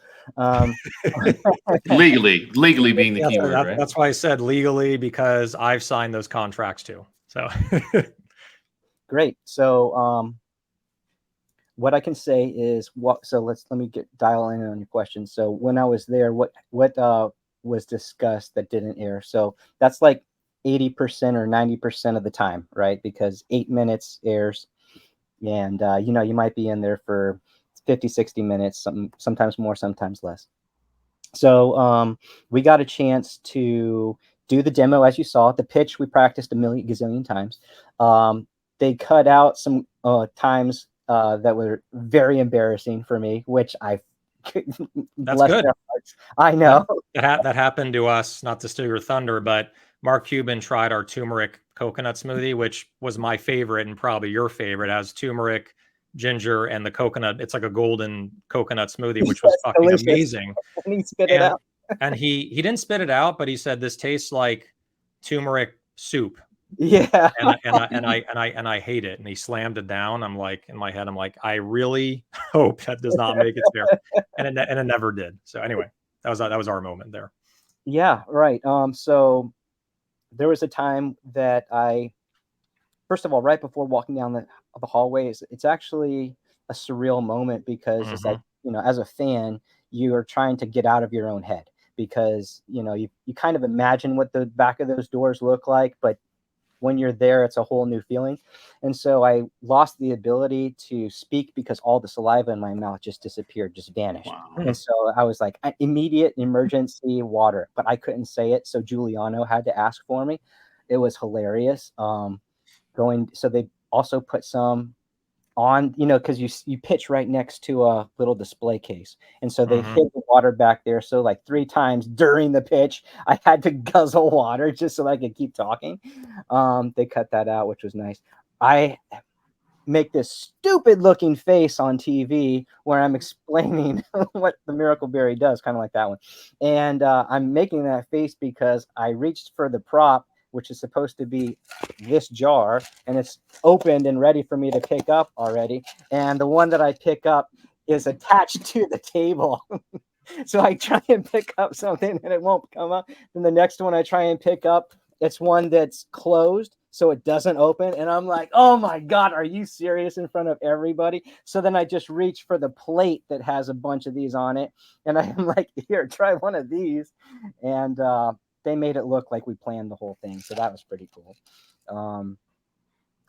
[SPEAKER 2] Legally being the key word, right?
[SPEAKER 1] That's why I said legally, because I've signed those contracts too. So
[SPEAKER 3] great. So what I can say is so let me dial in on your question. So when I was there, what was discussed that didn't air? So that's like 80% or 90% of the time, right? Because 8 minutes airs, and you might be in there for 50, 60 minutes, sometimes more, sometimes less. So we got a chance to do the demo. As you saw, the pitch we practiced a gazillion times. They cut out some times that were very embarrassing for me, which I
[SPEAKER 1] That's good.
[SPEAKER 3] their hearts. I know
[SPEAKER 1] that happened to us. Not to steal your thunder, but Mark Cuban tried our turmeric coconut smoothie, which was my favorite and probably your favorite. It has turmeric, ginger, and the coconut. It's like a golden coconut smoothie, which was fucking
[SPEAKER 3] delicious.
[SPEAKER 1] amazing.
[SPEAKER 3] And he spit it out.
[SPEAKER 1] And he didn't spit it out, but he said this tastes like turmeric soup.
[SPEAKER 3] Yeah.
[SPEAKER 1] And I hate it. And he slammed it down. I'm like, in my head, I'm like, I really hope that does not make its there. And it never did. So anyway, that was our moment there.
[SPEAKER 3] Yeah, right. So there was a time that first of all, right before walking down the hallways, it's actually a surreal moment because it's like, as a fan, you are trying to get out of your own head because, you kind of imagine what the back of those doors look like, but when you're there, it's a whole new feeling. And so I lost the ability to speak because all the saliva in my mouth just disappeared, just vanished. Wow. And so I was like, immediate emergency water, but I couldn't say it. So Giuliano had to ask for me. It was hilarious. So they also put some on, because you pitch right next to a little display case. And so they hid the water back there. So like 3 times during the pitch, I had to guzzle water just so I could keep talking. They cut that out, which was nice. I make this stupid looking face on TV where I'm explaining what the Miracle Berry does, kind of like that one. And I'm making that face because I reached for the prop, which is supposed to be this jar, and it's opened and ready for me to pick up already. And the one that I pick up is attached to the table. So I try and pick up something and it won't come up. Then the next one I try and pick up, it's one that's closed, so it doesn't open. And I'm like, oh my God, are you serious, in front of everybody? So then I just reach for the plate that has a bunch of these on it. And I'm like, here, try one of these. And they made it look like we planned the whole thing. So that was pretty cool.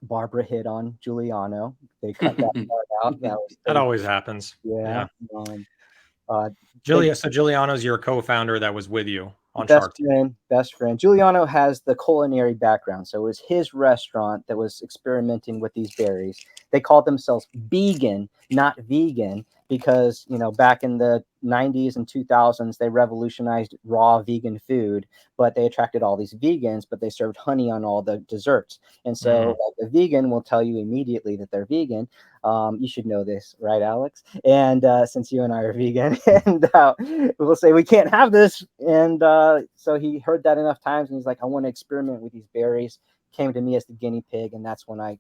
[SPEAKER 3] Barbara hit on Giuliano. They cut that part out.
[SPEAKER 1] That always happens.
[SPEAKER 3] Yeah.
[SPEAKER 1] So Giuliano's your co-founder that was with you on
[SPEAKER 3] best
[SPEAKER 1] Shark Tank.
[SPEAKER 3] Best friend. Giuliano has the culinary background. So it was his restaurant that was experimenting with these berries. They called themselves vegan, not vegan, because, back in the 90s and 2000s, they revolutionized raw vegan food, but they attracted all these vegans, but they served honey on all the desserts. And so the vegan will tell you immediately that they're vegan. You should know this, right, Alex? And since you and I are vegan, and we'll say we can't have this. And so he heard that enough times, and he's like, I want to experiment with these berries. Came to me as the guinea pig, and that's when I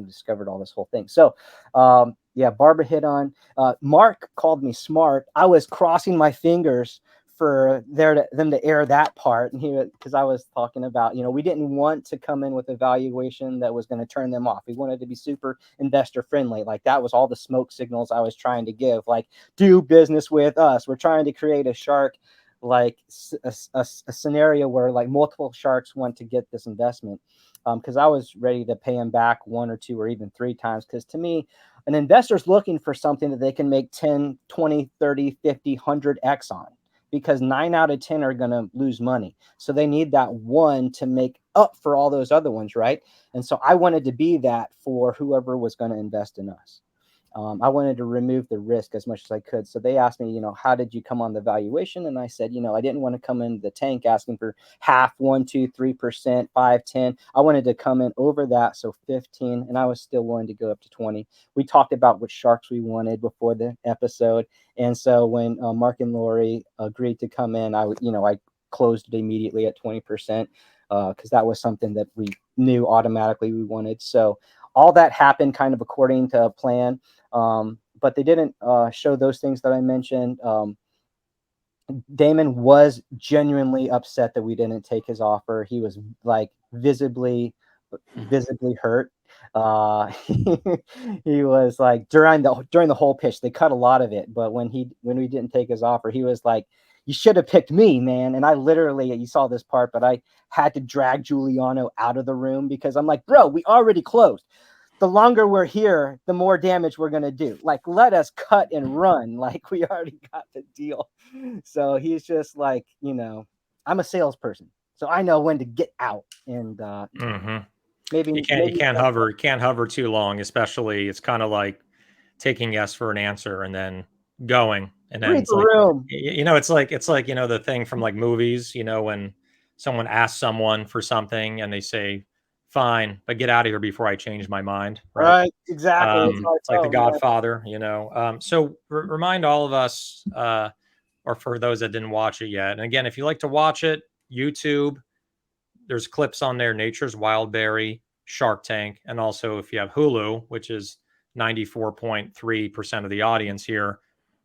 [SPEAKER 3] discovered all this whole thing. So Barbara hit on. Mark called me smart. I was crossing my fingers for them to air that part, and because I was talking about, we didn't want to come in with a valuation that was going to turn them off. We wanted to be super investor friendly. Like, that was all the smoke signals I was trying to give. Like, do business with us. We're trying to create a shark, like a scenario where like multiple sharks want to get this investment. Because I was ready to pay him back 1 or 2 or even 3 times. Because to me, an investor's looking for something that they can make 10, 20, 30, 50, 100x on. Because 9 out of 10 are going to lose money. So they need that one to make up for all those other ones, right? And so I wanted to be that for whoever was going to invest in us. I wanted to remove the risk as much as I could. So they asked me, how did you come on the valuation? And I said, I didn't want to come in the tank asking for half, 1, 2, 3%, 5, 10. I wanted to come in over that. So 15, and I was still willing to go up to 20. We talked about which sharks we wanted before the episode. And so when Mark and Lori agreed to come in, I closed it immediately at 20%, because that was something that we knew automatically we wanted. So all that happened kind of according to plan. But they didn't show those things that I mentioned. Damon was genuinely upset that we didn't take his offer. He was like visibly hurt. He was like, during the whole pitch, they cut a lot of it, but when we didn't take his offer, he was like, you should have picked me, man. And I literally, you saw this part, but I had to drag Giuliano out of the room because I'm like, bro, we already closed. The longer we're here, the more damage we're going to do. Like, let us cut and run. Like, we already got the deal. So he's just like, I'm a salesperson, so I know when to get out. And Maybe
[SPEAKER 1] you can't hover too long, especially it's kind of like taking yes for an answer and then going, and then
[SPEAKER 3] read
[SPEAKER 1] it's
[SPEAKER 3] the
[SPEAKER 1] like,
[SPEAKER 3] room.
[SPEAKER 1] it's like, the thing from like movies, when someone asks someone for something and they say, fine, but get out of here before I change my mind.
[SPEAKER 3] Right. Exactly.
[SPEAKER 1] It's like The Godfather, so remind all of us, or for those that didn't watch it yet. And again, if you like to watch it, YouTube, there's clips on there, Nature's Wildberry, Shark Tank, and also if you have Hulu, which is 94.3% of the audience here,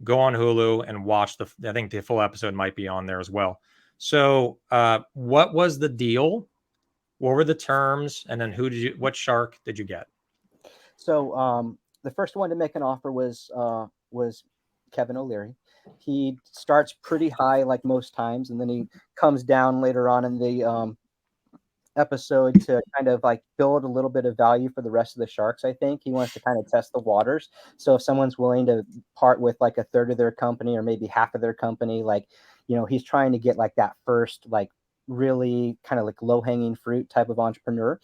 [SPEAKER 1] go on Hulu and watch I think the full episode might be on there as well. So what was the deal? What were the terms? And then what shark did you get?
[SPEAKER 3] So the first one to make an offer was Kevin O'Leary. He starts pretty high like most times, and then he comes down later on in the episode to kind of like build a little bit of value for the rest of the sharks. I think he wants to kind of test the waters. So if someone's willing to part with like a third of their company or maybe half of their company, like, he's trying to get like that first, like really kind of like low hanging fruit type of entrepreneur.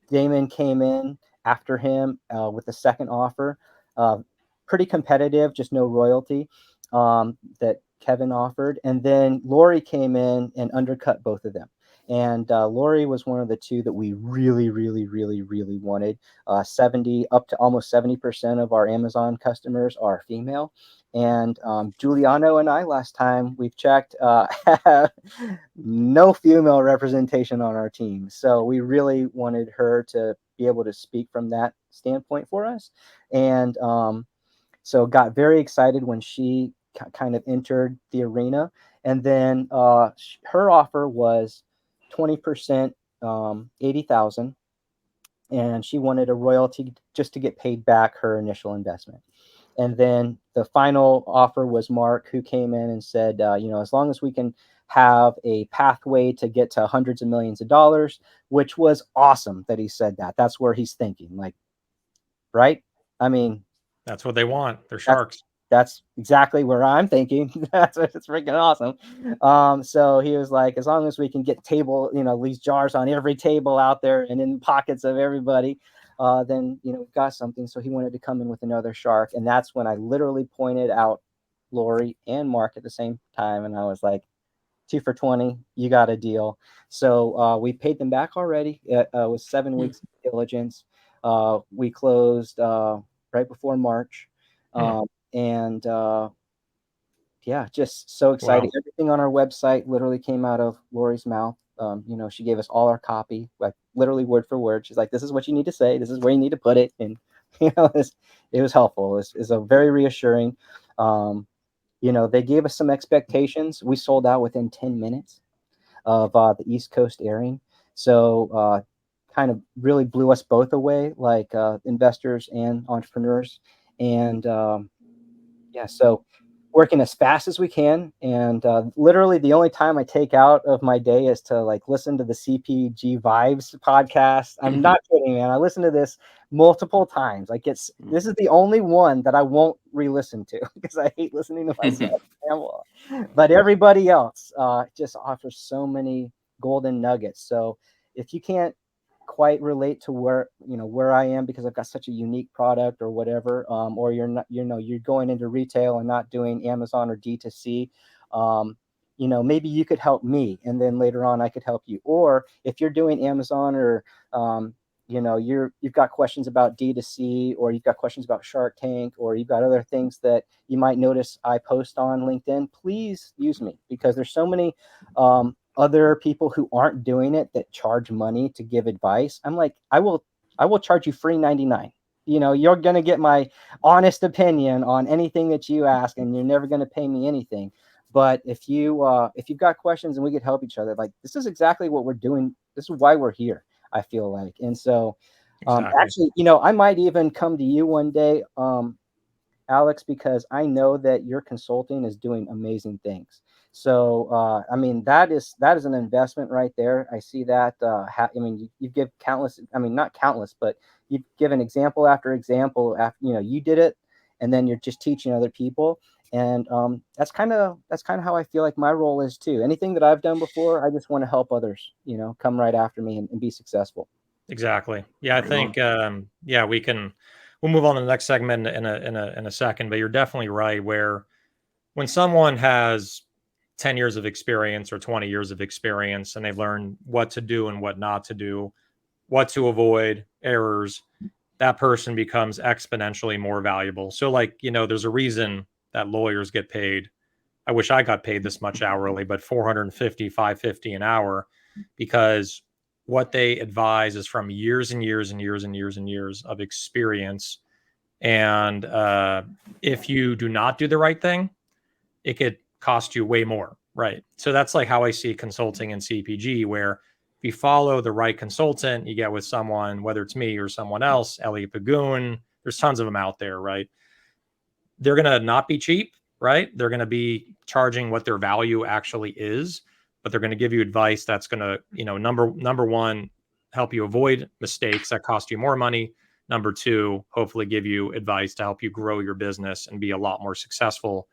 [SPEAKER 3] Damon came in after him with the second offer. Pretty competitive, just no royalty that Kevin offered. And then Lori came in and undercut both of them. And Lori was one of the two that we really, really, really, really wanted. 70 up to almost 70% of our Amazon customers are female. And Giuliano and I, last time we've checked, have no female representation on our team. So we really wanted her to be able to speak from that standpoint for us. And so got very excited when she kind of entered the arena. And then her offer was 20%, 80,000. And she wanted a royalty just to get paid back her initial investment. And then the final offer was Mark, who came in and said, as long as we can have a pathway to get to hundreds of millions of dollars, which was awesome that he said that. That's where he's thinking, like, right? I mean,
[SPEAKER 1] that's what they want. They're sharks.
[SPEAKER 3] That's exactly where I'm thinking. It's freaking awesome. So he was like, as long as we can get these jars on every table out there and in pockets of everybody, then we've got something. So he wanted to come in with another shark, and that's when I literally pointed out Lori and Mark at the same time, and I was like, 2 for 20, you got a deal. So we paid them back already. It was 7 weeks of diligence. We closed right before March. And just so excited. Wow. Everything on our website literally came out of Lori's mouth. She gave us all our copy, like literally word for word. She's like, this is what you need to say. This is where you need to put it. And, it was helpful. It was a very reassuring. They gave us some expectations. We sold out within 10 minutes of the East Coast airing. So kind of really blew us both away, like investors and entrepreneurs. And so working as fast as we can. And literally the only time I take out of my day is to like listen to the CPG Vibes podcast. I'm not kidding, man. I listen to this multiple times. Like this is the only one that I won't re-listen to because I hate listening to myself. But everybody else just offers so many golden nuggets. So if you can't quite relate to where I am because I've got such a unique product or whatever, or you're not, you're going into retail and not doing Amazon or D2C, maybe you could help me and then later on I could help you. Or if you're doing Amazon or you've got questions about D2C, or you've got questions about Shark Tank, or you've got other things that you might notice I post on LinkedIn, please use me because there's so many other people who aren't doing it that charge money to give advice. I'm like, I will charge you free 99. You're going to get my honest opinion on anything that you ask, and you're never going to pay me anything. But if you've got questions and we could help each other, like this is exactly what we're doing. This is why we're here, I feel like. And so actually, I might even come to you one day, Alex, because I know that your consulting is doing amazing things. So, that is an investment right there. I see that. You give countless, not countless, but you give an example after example. After, you did it, and then you're just teaching other people. And that's kind of how I feel like my role is too. Anything that I've done before, I just want to help others, come right after me and be successful.
[SPEAKER 1] Exactly. Yeah, I think we'll move on to the next segment in a second, but you're definitely right where when someone has 10 years of experience or 20 years of experience and they've learned what to do and what not to do, what to avoid, errors, that person becomes exponentially more valuable. So like, there's a reason that lawyers get paid. I wish I got paid this much hourly, but 450, 550 an hour, because what they advise is from years and years and years and years and years of experience. And if you do not do the right thing, it could cost you way more. Right. So that's like how I see consulting and CPG, where if you follow the right consultant, you get with someone, whether it's me or someone else, Elliot Pagoon, there's tons of them out there, right? They're going to not be cheap, right? They're going to be charging what their value actually is, but they're going to give you advice that's going to, number one, help you avoid mistakes that cost you more money. Number two, hopefully give you advice to help you grow your business and be a lot more successful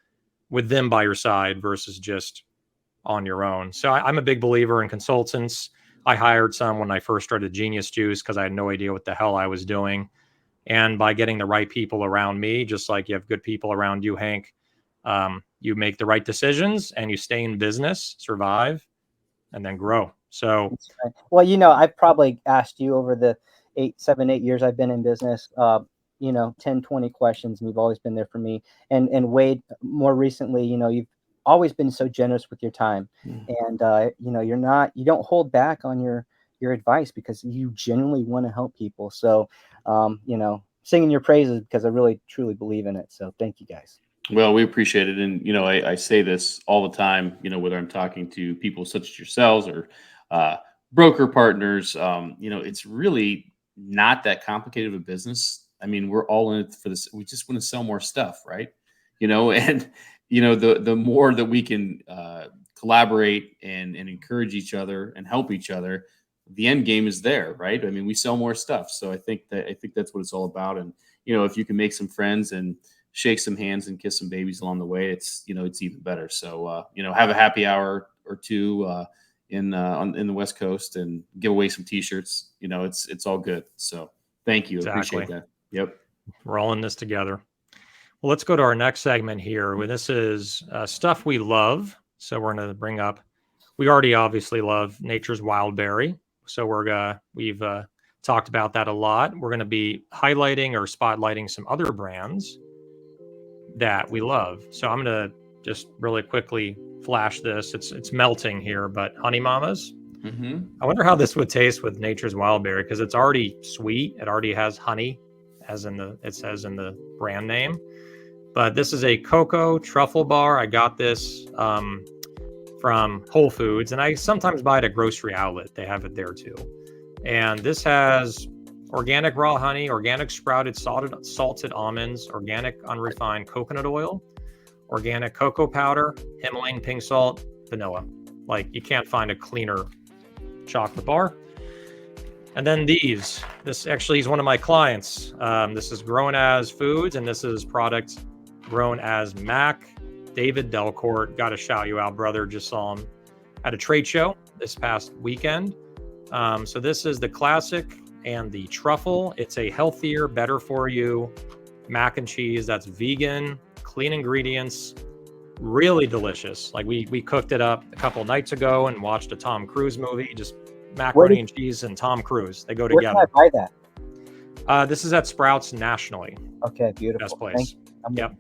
[SPEAKER 1] with them by your side versus just on your own. So I'm a big believer in consultants. I hired some when I first started Genius Juice because I had no idea what the hell I was doing. And by getting the right people around me, just like you have good people around you, Hank, you make the right decisions and you stay in business, survive, and then grow. So,
[SPEAKER 3] right. Well, I've probably asked you over the 8 years I've been in business, 10, 20 questions, and you've always been there for me. And Wade, more recently, you've always been so generous with your time. And, you don't hold back on your advice because you genuinely want to help people. So, singing your praises because I really, truly believe in it. So thank you guys.
[SPEAKER 2] Well, we appreciate it. And, I say this all the time, whether I'm talking to people such as yourselves or broker partners, it's really not that complicated of a business. I mean, we're all in it for this. We just want to sell more stuff, right? And, the more that we can collaborate and encourage each other and help each other, the end game is there, right? I mean, we sell more stuff. So I think that's what it's all about. And, if you can make some friends and shake some hands and kiss some babies along the way, it's even better. So have a happy hour or two in the West Coast and give away some t-shirts. It's all good. So thank you.
[SPEAKER 1] Exactly.
[SPEAKER 2] Appreciate that. Yep.
[SPEAKER 1] We're all in this together. Well, let's go to our next segment here. This is stuff we love. So we're going to bring up, we already obviously love Nature's Wild Berry. So we've talked about that a lot. We're going to be highlighting or spotlighting some other brands that we love. So I'm going to just really quickly flash this. It's melting here, but Honey Mamas.
[SPEAKER 2] Mm-hmm.
[SPEAKER 1] I wonder how this would taste with Nature's Wild Berry because it's already sweet. It already has honey, it says in the brand name. But this is a cocoa truffle bar. I got this from Whole Foods, and I sometimes buy it at Grocery Outlet. They have it there too. And this has organic raw honey, organic sprouted salted almonds, organic unrefined coconut oil, organic cocoa powder, Himalayan pink salt, vanilla. Like, you can't find a cleaner chocolate bar. And then this actually is one of my clients. This is Grown As Foods, and this is product grown as Mac. David Delcourt, got to shout you out, brother. Just saw him at a trade show this past weekend. So this is the classic and the truffle. It's a healthier, better for you mac and cheese that's vegan, clean ingredients, really delicious. Like we cooked it up a couple nights ago and watched a Tom Cruise movie. Just macaroni and cheese and Tom Cruise. They go together.
[SPEAKER 3] Where can I buy
[SPEAKER 1] that? This is at Sprouts nationally.
[SPEAKER 3] Okay, beautiful.
[SPEAKER 1] Best place.
[SPEAKER 3] Yep.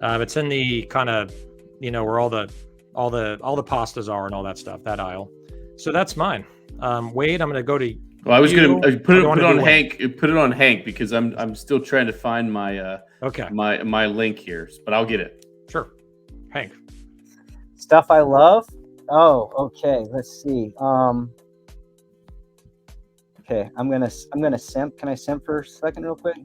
[SPEAKER 1] It's in the kind of, where all the pastas are and all that stuff, that aisle. So that's mine. Wade, I'm going to go to.
[SPEAKER 2] Well, I was going to put it on Hank. Put it on Hank because I'm still trying to find my my link here, but I'll get it.
[SPEAKER 1] Sure, Hank.
[SPEAKER 3] Stuff I love. Oh, okay. Let's see. Okay, I'm gonna simp. Can I simp for a second, real quick?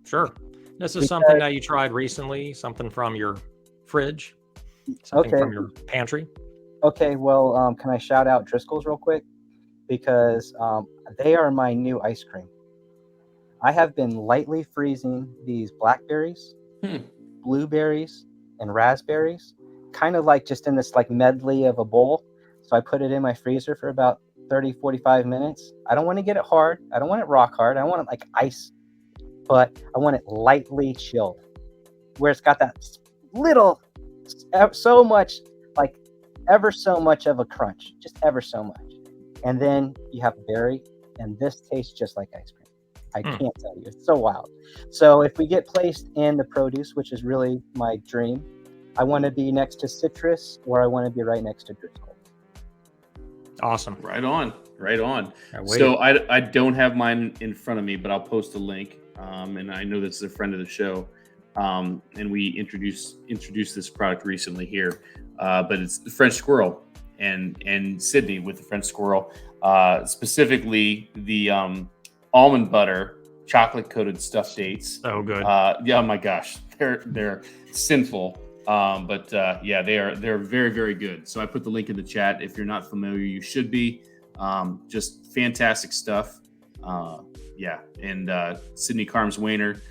[SPEAKER 1] Sure. This is something that you tried recently. Something from your fridge. Something from your pantry.
[SPEAKER 3] Okay. Well, can I shout out Driscoll's real quick? Because they are my new ice cream. I have been lightly freezing these blackberries, blueberries and raspberries, kind of like just in this like medley of a bowl. So I put it in my freezer for about 30, 45 minutes. I don't want to get it hard. I don't want it rock hard. I don't want it like ice, but I want it lightly chilled, where it's got that little, so much, like ever so much of a crunch, just ever so much. And then you have berry, and this tastes just like ice cream. I can't tell you. It's so wild. So if we get placed in the produce, which is really my dream, I want to be next to citrus, or I want to be right next to Driscoll.
[SPEAKER 1] Awesome.
[SPEAKER 2] Right on. So I don't have mine in front of me, but I'll post a link. And I know this is a friend of the show. And we introduced this product recently here. But it's the French Squirrel and Sydney with the French Squirrel, specifically the almond butter chocolate coated stuffed dates.
[SPEAKER 1] So good.
[SPEAKER 2] Yeah, oh my gosh, they're sinful. Yeah, they're very, very good. So I put the link in the chat. If you're not familiar, you should be. Just fantastic stuff. Yeah, and Sydney Carms-Weiner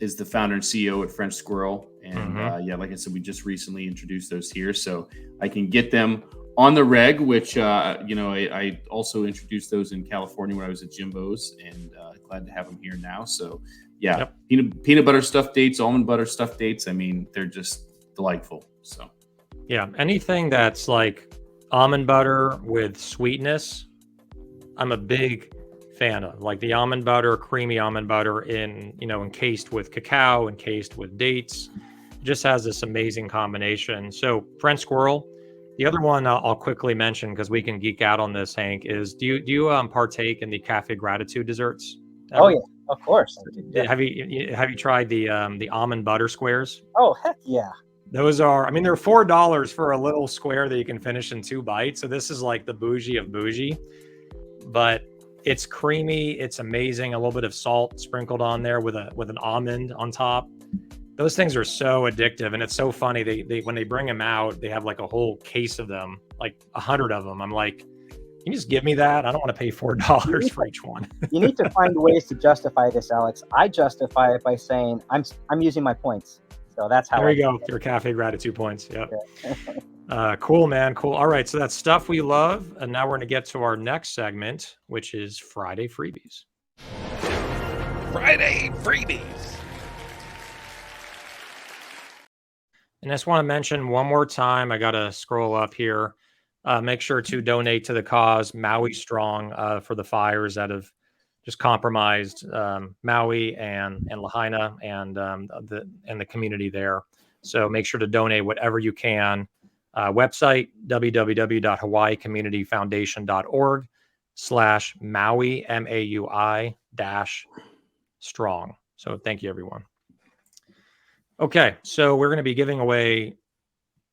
[SPEAKER 2] is the founder and CEO at French Squirrel. And yeah, like I said, we just recently introduced those here, so I can get them on the reg, which I also introduced those in California when I was at Jimbo's, and glad to have them here now. So yeah, peanut butter stuffed dates, almond butter stuffed dates. I mean, they're just delightful. So
[SPEAKER 1] yeah, anything that's like almond butter with sweetness, I'm a big fan of. Like the almond butter, creamy almond butter encased with cacao, encased with dates. It just has this amazing combination. So French Squirrel. The other one I'll quickly mention, because we can geek out on this, Hank, is do you partake in the Cafe Gratitude desserts ever?
[SPEAKER 3] Oh yeah, of course.
[SPEAKER 1] Have you tried the almond butter squares?
[SPEAKER 3] Oh heck yeah.
[SPEAKER 1] Those are, I mean, they're $4 for a little square that you can finish in 2 bites. So this is like the bougie of bougie, but it's creamy. It's amazing. A little bit of salt sprinkled on there with an almond on top. Those things are so addictive, and it's so funny. They when they bring them out, they have like a whole case of them, like 100 of them. I'm like, can you just give me that? I don't want to pay $4 for each one. You need to find ways to justify this, Alex. I justify it by saying I'm using my points. So that's how. There you go. Your Cafe Gratitude points. Yep. Yeah. Cool, man. Cool. All right. So that's stuff we love. And now we're going to get to our next segment, which is Friday Freebies. Friday Freebies. And I just want to mention one more time, I got to scroll up here. Make sure to donate to the cause Maui Strong for the fires that have just compromised Maui and Lahaina and the community there. So make sure to donate whatever you can. Website www.hawaiicommunityfoundation.org/Maui MAUI-strong. So thank you, everyone. Okay, so we're going to be giving away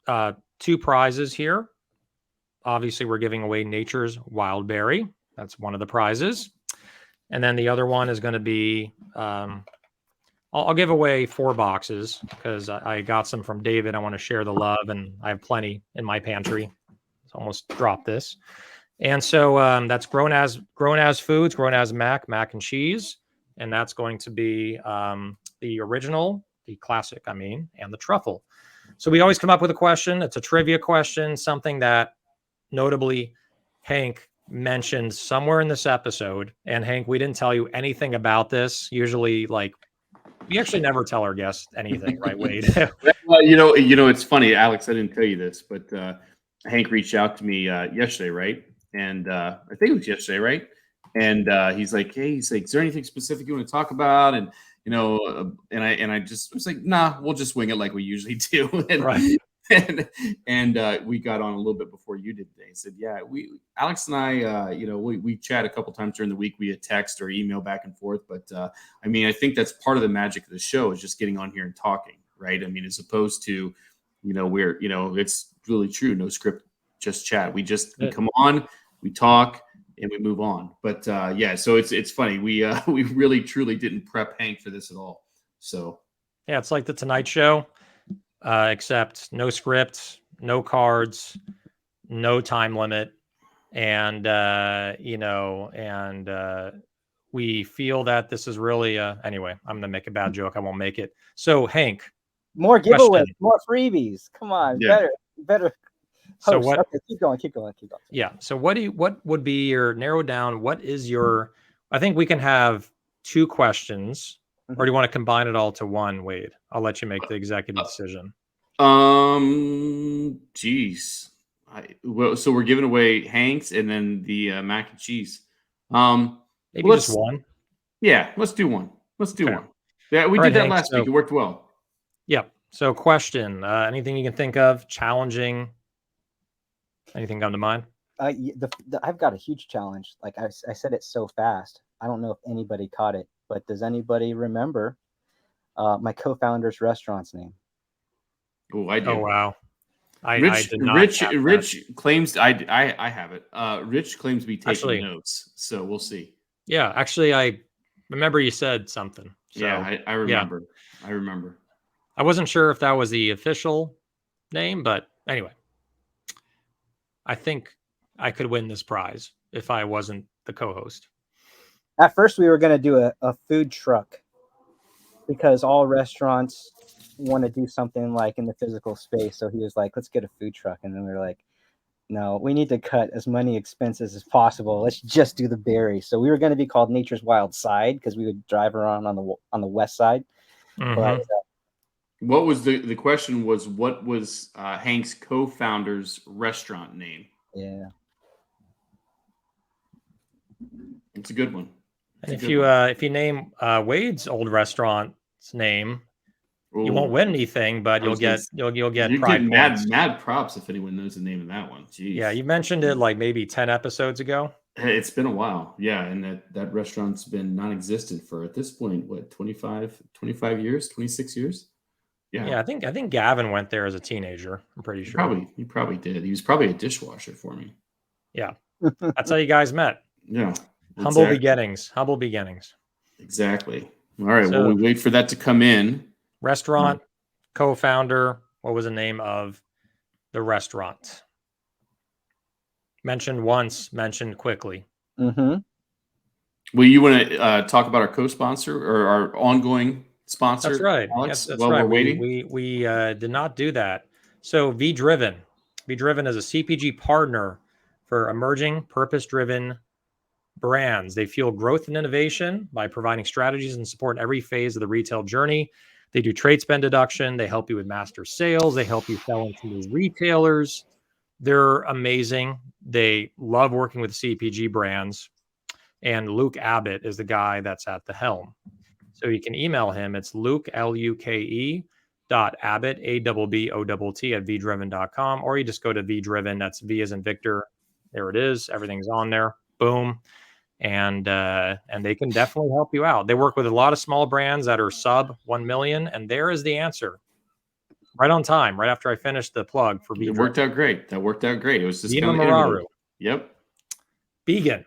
[SPEAKER 1] 2 prizes here. Obviously, we're giving away Nature's Wild Berry. That's one of the prizes. And then the other one is going to be, I'll give away 4 boxes because I got some from David. I want to share the love, and I have plenty in my pantry. It's almost dropped this. And so that's Grown As Foods, Grown As mac and cheese. And that's going to be the original, the classic, and the truffle. So we always come up with a question. It's a trivia question, something that notably Hank mentioned somewhere in this episode. And Hank, we didn't tell you anything about this. Usually, we actually never tell our guests anything, right, Wade?
[SPEAKER 2] Well, it's funny, Alex. I didn't tell you this, but Hank reached out to me yesterday, right? And I think it was yesterday, right? And he's like, "Hey, is there anything specific you want to talk about?" And and I just was like, "Nah, we'll just wing it like we usually do." And, right. And we got on a little bit before you did today. He said, "Yeah, Alex and I, we chat a couple times during the week via text or email back and forth. But I think that's part of the magic of the show is just getting on here and talking, right? As opposed to, it's really true, no script, just chat. We come on, we talk, and we move on. But yeah, so it's funny. We really truly didn't prep Hank for this at all. So yeah, it's like the Tonight Show. Except no script, no cards, no time limit. And,
[SPEAKER 1] we feel that this is really anyway, I'm gonna make a bad joke. I won't make it. So Hank,
[SPEAKER 3] more giveaways, more freebies. Come on, better.
[SPEAKER 1] So what?
[SPEAKER 3] Okay, keep going.
[SPEAKER 1] Yeah. So what would be your narrow down? What is your? I think we can have 2 questions, or do you want to combine it all to one? Wade, I'll let you make the executive decision.
[SPEAKER 2] Geez. So we're giving away Hank's and then the mac and cheese.
[SPEAKER 1] Maybe just one.
[SPEAKER 2] Yeah, let's do one. Let's do one. Yeah, we did that last week. It worked well.
[SPEAKER 1] Yep. So question, anything you can think of, challenging, anything come to mind?
[SPEAKER 3] I've got a huge challenge. Like I said it so fast. I don't know if anybody caught it, but does anybody remember my co-founder's restaurant's name?
[SPEAKER 2] Oh, I do.
[SPEAKER 1] Oh, wow.
[SPEAKER 2] Rich claims I have it. Rich claims to be taking notes, so we'll see.
[SPEAKER 1] Yeah, actually, I remember you said something. So,
[SPEAKER 2] yeah, I remember. Yeah. I remember.
[SPEAKER 1] I wasn't sure if that was the official name, but anyway, I think I could win this prize if I wasn't the co-host.
[SPEAKER 3] At first, we were going to do a food truck because all restaurants want to do something like in the physical space. So he was like, let's get a food truck. And then we were like, no, we need to cut as many expenses as possible. Let's just do the berry. So we were going to be called Nature's Wild Side because we would drive around on the west side.
[SPEAKER 1] Mm-hmm.
[SPEAKER 3] But,
[SPEAKER 2] what was the question was, what was Hank's co-founder's restaurant name?
[SPEAKER 3] Yeah.
[SPEAKER 2] It's a good one.
[SPEAKER 1] And if you name Wade's old restaurant's name, you won't win anything, but you'll get pride points.
[SPEAKER 2] Mad props if anyone knows the name of that one. Jeez.
[SPEAKER 1] Yeah, you mentioned it like maybe 10 episodes ago.
[SPEAKER 2] It's been a while. Yeah, and that restaurant's been non-existent for, at this point, what, 25 years, 26 years?
[SPEAKER 1] Yeah, I think Gavin went there as a teenager. I'm pretty sure.
[SPEAKER 2] He probably did. He was probably a dishwasher for me.
[SPEAKER 1] Yeah. That's how you guys met.
[SPEAKER 2] Yeah.
[SPEAKER 1] Humble beginnings.
[SPEAKER 2] Exactly. All right. So, well, we wait for that to come in.
[SPEAKER 1] Restaurant, co-founder. What was the name of the restaurant? Mentioned once, mentioned quickly.
[SPEAKER 3] Mm-hmm.
[SPEAKER 2] Well, you want to talk about our co-sponsor or our ongoing sponsor?
[SPEAKER 1] That's right.
[SPEAKER 2] Alex?
[SPEAKER 1] That's right. We did not do that. So V-Driven. V-Driven is a CPG partner for emerging purpose-driven brands. They fuel growth and innovation by providing strategies and support in every phase of the retail journey. They do trade spend deduction. They help you with master sales. They help you sell into new retailers. They're amazing. They love working with CPG brands. And Luke Abbott is the guy that's at the helm. So you can email him. It's Luke, Luke, .Abbott, ABBOTT at vdriven.com, or you just go to V-Driven. That's V as in Victor. There it is. Everything's on there. Boom. And they can definitely help you out. They work with a lot of small brands that are sub 1 million, and there is the answer. Right on time, right after I finished the plug for V-Driven.
[SPEAKER 2] It worked out great. It was just
[SPEAKER 1] kind of Mararu.
[SPEAKER 2] Yep.
[SPEAKER 1] Vegan.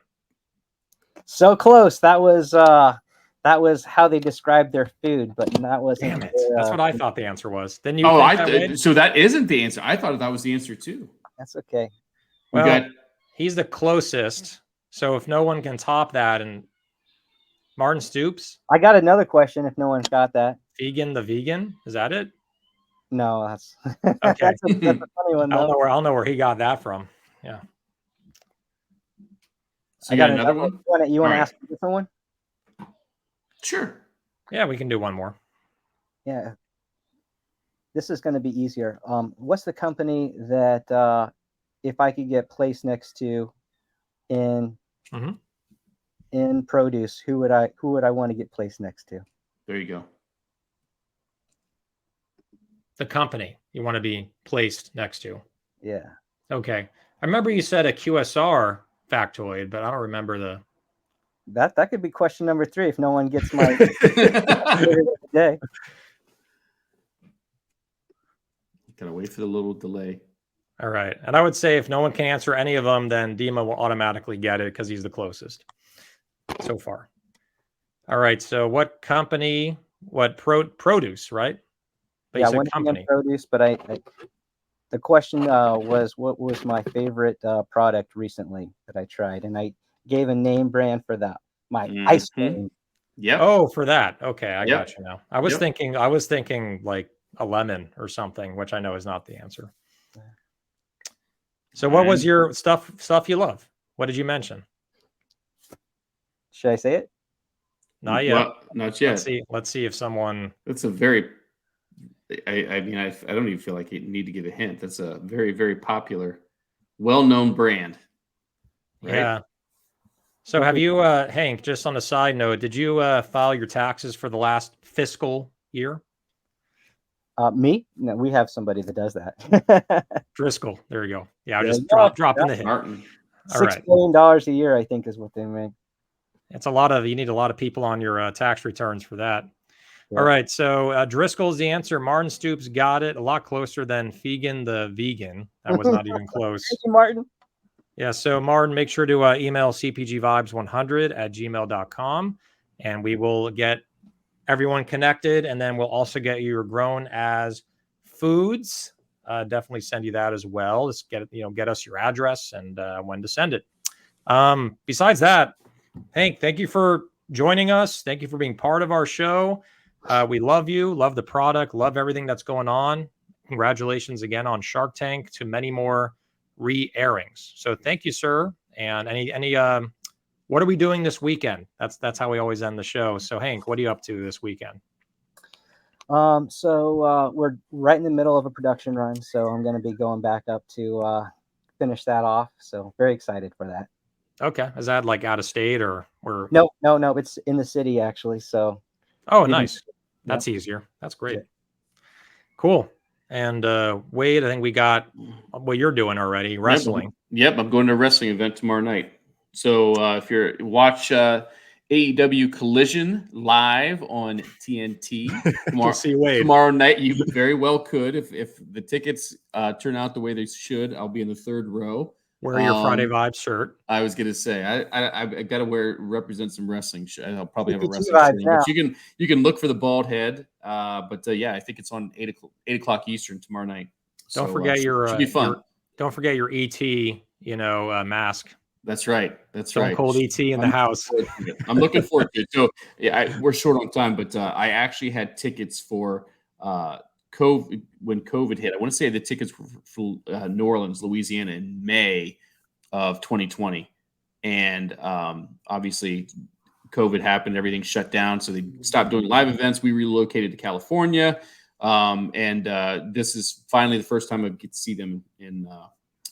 [SPEAKER 3] So close. That was how they described their food, but that wasn't.
[SPEAKER 1] Damn it. That's what I thought the answer was. Then you.
[SPEAKER 2] So that isn't the answer. I thought that was the answer too.
[SPEAKER 3] That's okay.
[SPEAKER 1] Well, he's the closest. So if no one can top that, and Martin Stoops.
[SPEAKER 3] I got another question. If no one's got that.
[SPEAKER 1] Vegan the vegan, is that it?
[SPEAKER 3] No, that's
[SPEAKER 1] okay.
[SPEAKER 3] that's a funny one.
[SPEAKER 1] I'll know where he got that from. Yeah.
[SPEAKER 2] So you got another one?
[SPEAKER 3] You want to ask a different one?
[SPEAKER 2] Sure.
[SPEAKER 1] Yeah, we can do one more.
[SPEAKER 3] Yeah. This is going to be easier. What's the company that if I could get placed next to in produce, who would I want to get placed next to?
[SPEAKER 2] There you go.
[SPEAKER 1] The company you want to be placed next to.
[SPEAKER 3] Yeah.
[SPEAKER 1] Okay. I remember you said a QSR factoid, but I don't remember the.
[SPEAKER 3] That could be question number 3 if no one gets my day.
[SPEAKER 2] Gotta wait for the little delay.
[SPEAKER 1] All right. And I would say if no one can answer any of them, then Dima will automatically get it because he's the closest so far. All right. So what company, what produce, right?
[SPEAKER 3] But yeah, I went to produce, but I the question was what was my favorite product recently that I tried, and I gave a name brand for that. my ice cream.
[SPEAKER 2] Yep.
[SPEAKER 1] Oh, for that. Okay, I
[SPEAKER 2] Yep.
[SPEAKER 1] got you now. I was thinking like a lemon or something, which I know is not the answer. So what was your stuff you love? What did you mention?
[SPEAKER 3] Should I say it?
[SPEAKER 1] Not yet.
[SPEAKER 2] Well, not yet.
[SPEAKER 1] Let's see if someone.
[SPEAKER 2] That's a very. I mean, I don't even feel like you need to give a hint. That's a very, very popular, well-known brand. Right?
[SPEAKER 1] Yeah. So have you, Hank? Just on a side note, did you file your taxes for the last fiscal year?
[SPEAKER 3] Me? No, we have somebody that does that.
[SPEAKER 1] Driscoll. There you go. Yeah, I
[SPEAKER 3] There
[SPEAKER 1] just
[SPEAKER 3] you go.
[SPEAKER 1] dropping the hint.
[SPEAKER 2] Martin.
[SPEAKER 1] All right.
[SPEAKER 3] $6 million a year, I think, is what they make.
[SPEAKER 1] It's a lot of. You need a lot of people on your tax returns for that.
[SPEAKER 3] Yeah.
[SPEAKER 1] All right. So Driscoll is the answer. Martin Stoops got it. A lot closer than Fegan the vegan. That was not even close.
[SPEAKER 3] Thank you, Martin.
[SPEAKER 1] Yeah. So Martin, make sure to email cpgvibes100@gmail.com, and we will get everyone connected, and then we'll also get your grown as foods. Definitely send you that as well. Just get us your address and when to send it. Besides that, Hank, thank you for joining us. Thank you for being part of our show. We love you, love the product, love everything that's going on. Congratulations again on Shark Tank to many more re-airings. So thank you, sir. And any what are we doing this weekend? That's how we always end the show. So Hank, what are you up to this weekend?
[SPEAKER 3] So we're right in the middle of a production run, so I'm going to be going back up to finish that off. So very excited for that.
[SPEAKER 1] Okay. Is that like out of state or?
[SPEAKER 3] No. It's in the city actually. So.
[SPEAKER 1] Oh, nice. That's easier. That's great. Yeah. Cool. And Wade, I think we got what you're doing already, wrestling.
[SPEAKER 2] Yep, I'm going to a wrestling event tomorrow night. So if you're watch AEW Collision live on TNT tomorrow night, you very well could. If the tickets turn out the way they should, I'll be in the third row.
[SPEAKER 1] Wear your Friday Vibes shirt.
[SPEAKER 2] I was gonna say I got to represent some wrestling. I'll probably have a wrestling shirt. But you can look for the bald head. But yeah, I think it's on 8 o'clock Eastern tomorrow night.
[SPEAKER 1] Don't forget your
[SPEAKER 2] should be fun.
[SPEAKER 1] Don't forget your ET mask.
[SPEAKER 2] That's right.
[SPEAKER 1] Stone Cold ET in the house.
[SPEAKER 2] I'm looking forward to it. So yeah, we're short on time, but I actually had tickets for COVID when COVID hit. I want to say the tickets were for New Orleans, Louisiana in May of 2020. And obviously COVID happened, everything shut down. So they stopped doing live events. We relocated to California. And this is finally the first time I get to see them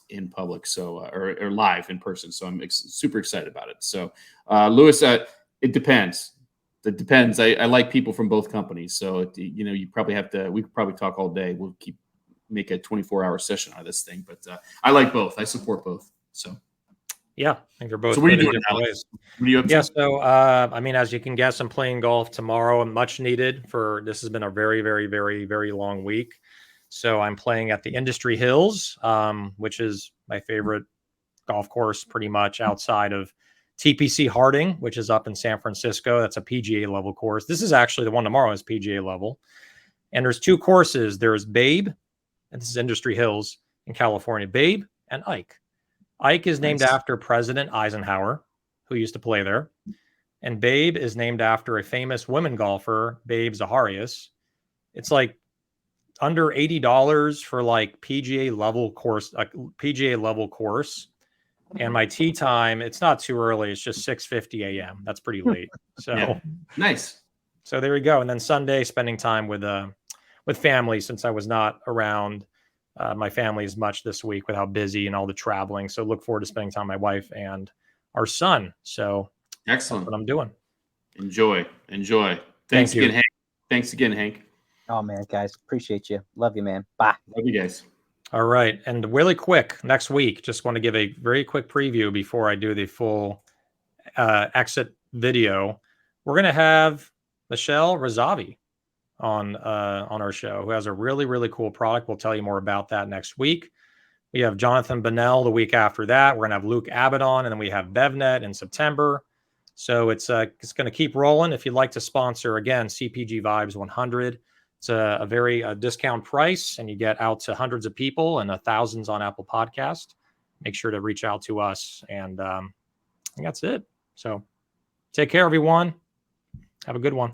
[SPEAKER 2] in public. So, or live in person. So I'm super excited about it. So Lewis, it depends. It depends. I like people from both companies. So, you probably we could probably talk all day. We'll make a 24-hour session out of this thing, but I like both. I support both. So,
[SPEAKER 1] yeah, I think they're both.
[SPEAKER 2] So what are you doing, Alex? What are you up to?
[SPEAKER 1] Yeah. So, as you can guess, I'm playing golf tomorrow and much needed this has been a very, very, very, very long week. So I'm playing at the Industry Hills, which is my favorite golf course pretty much outside of TPC Harding, which is up in San Francisco. That's a PGA level course. This is actually the one tomorrow is PGA level. And there's two courses. There's Babe, and this is Industry Hills in California. Babe and Ike. Ike is named after President Eisenhower, who used to play there. And Babe is named after a famous women golfer, Babe Zaharias. It's like under $80 for like PGA level course. And my tee time, it's not too early. It's just 6:50 a.m. That's pretty late. So
[SPEAKER 2] yeah. Nice.
[SPEAKER 1] So there we go. And then Sunday, spending time with family, since I was not around my family as much this week with how busy and all the traveling. So look forward to spending time with my wife and our son. So
[SPEAKER 2] excellent.
[SPEAKER 1] That's what I'm doing.
[SPEAKER 2] Enjoy. Thanks again, Hank. Thanks again, Hank.
[SPEAKER 3] Oh man, guys, appreciate you. Love you, man. Bye.
[SPEAKER 2] Love you guys.
[SPEAKER 1] All right. And really quick, next week, just want to give a very quick preview before I do the full exit video. We're going to have Michelle Razavi on our show, who has a really, really cool product. We'll tell you more about that next week. We have Jonathan Bonnell the week after that. We're going to have Luke Abbott on, and then we have BevNet in September. So it's going to keep rolling. If you'd like to sponsor, again, CPG Vibes 100. It's a very discount price, and you get out to hundreds of people and thousands on Apple Podcast. Make sure to reach out to us, and I think that's it. So Take care, everyone. Have a good one.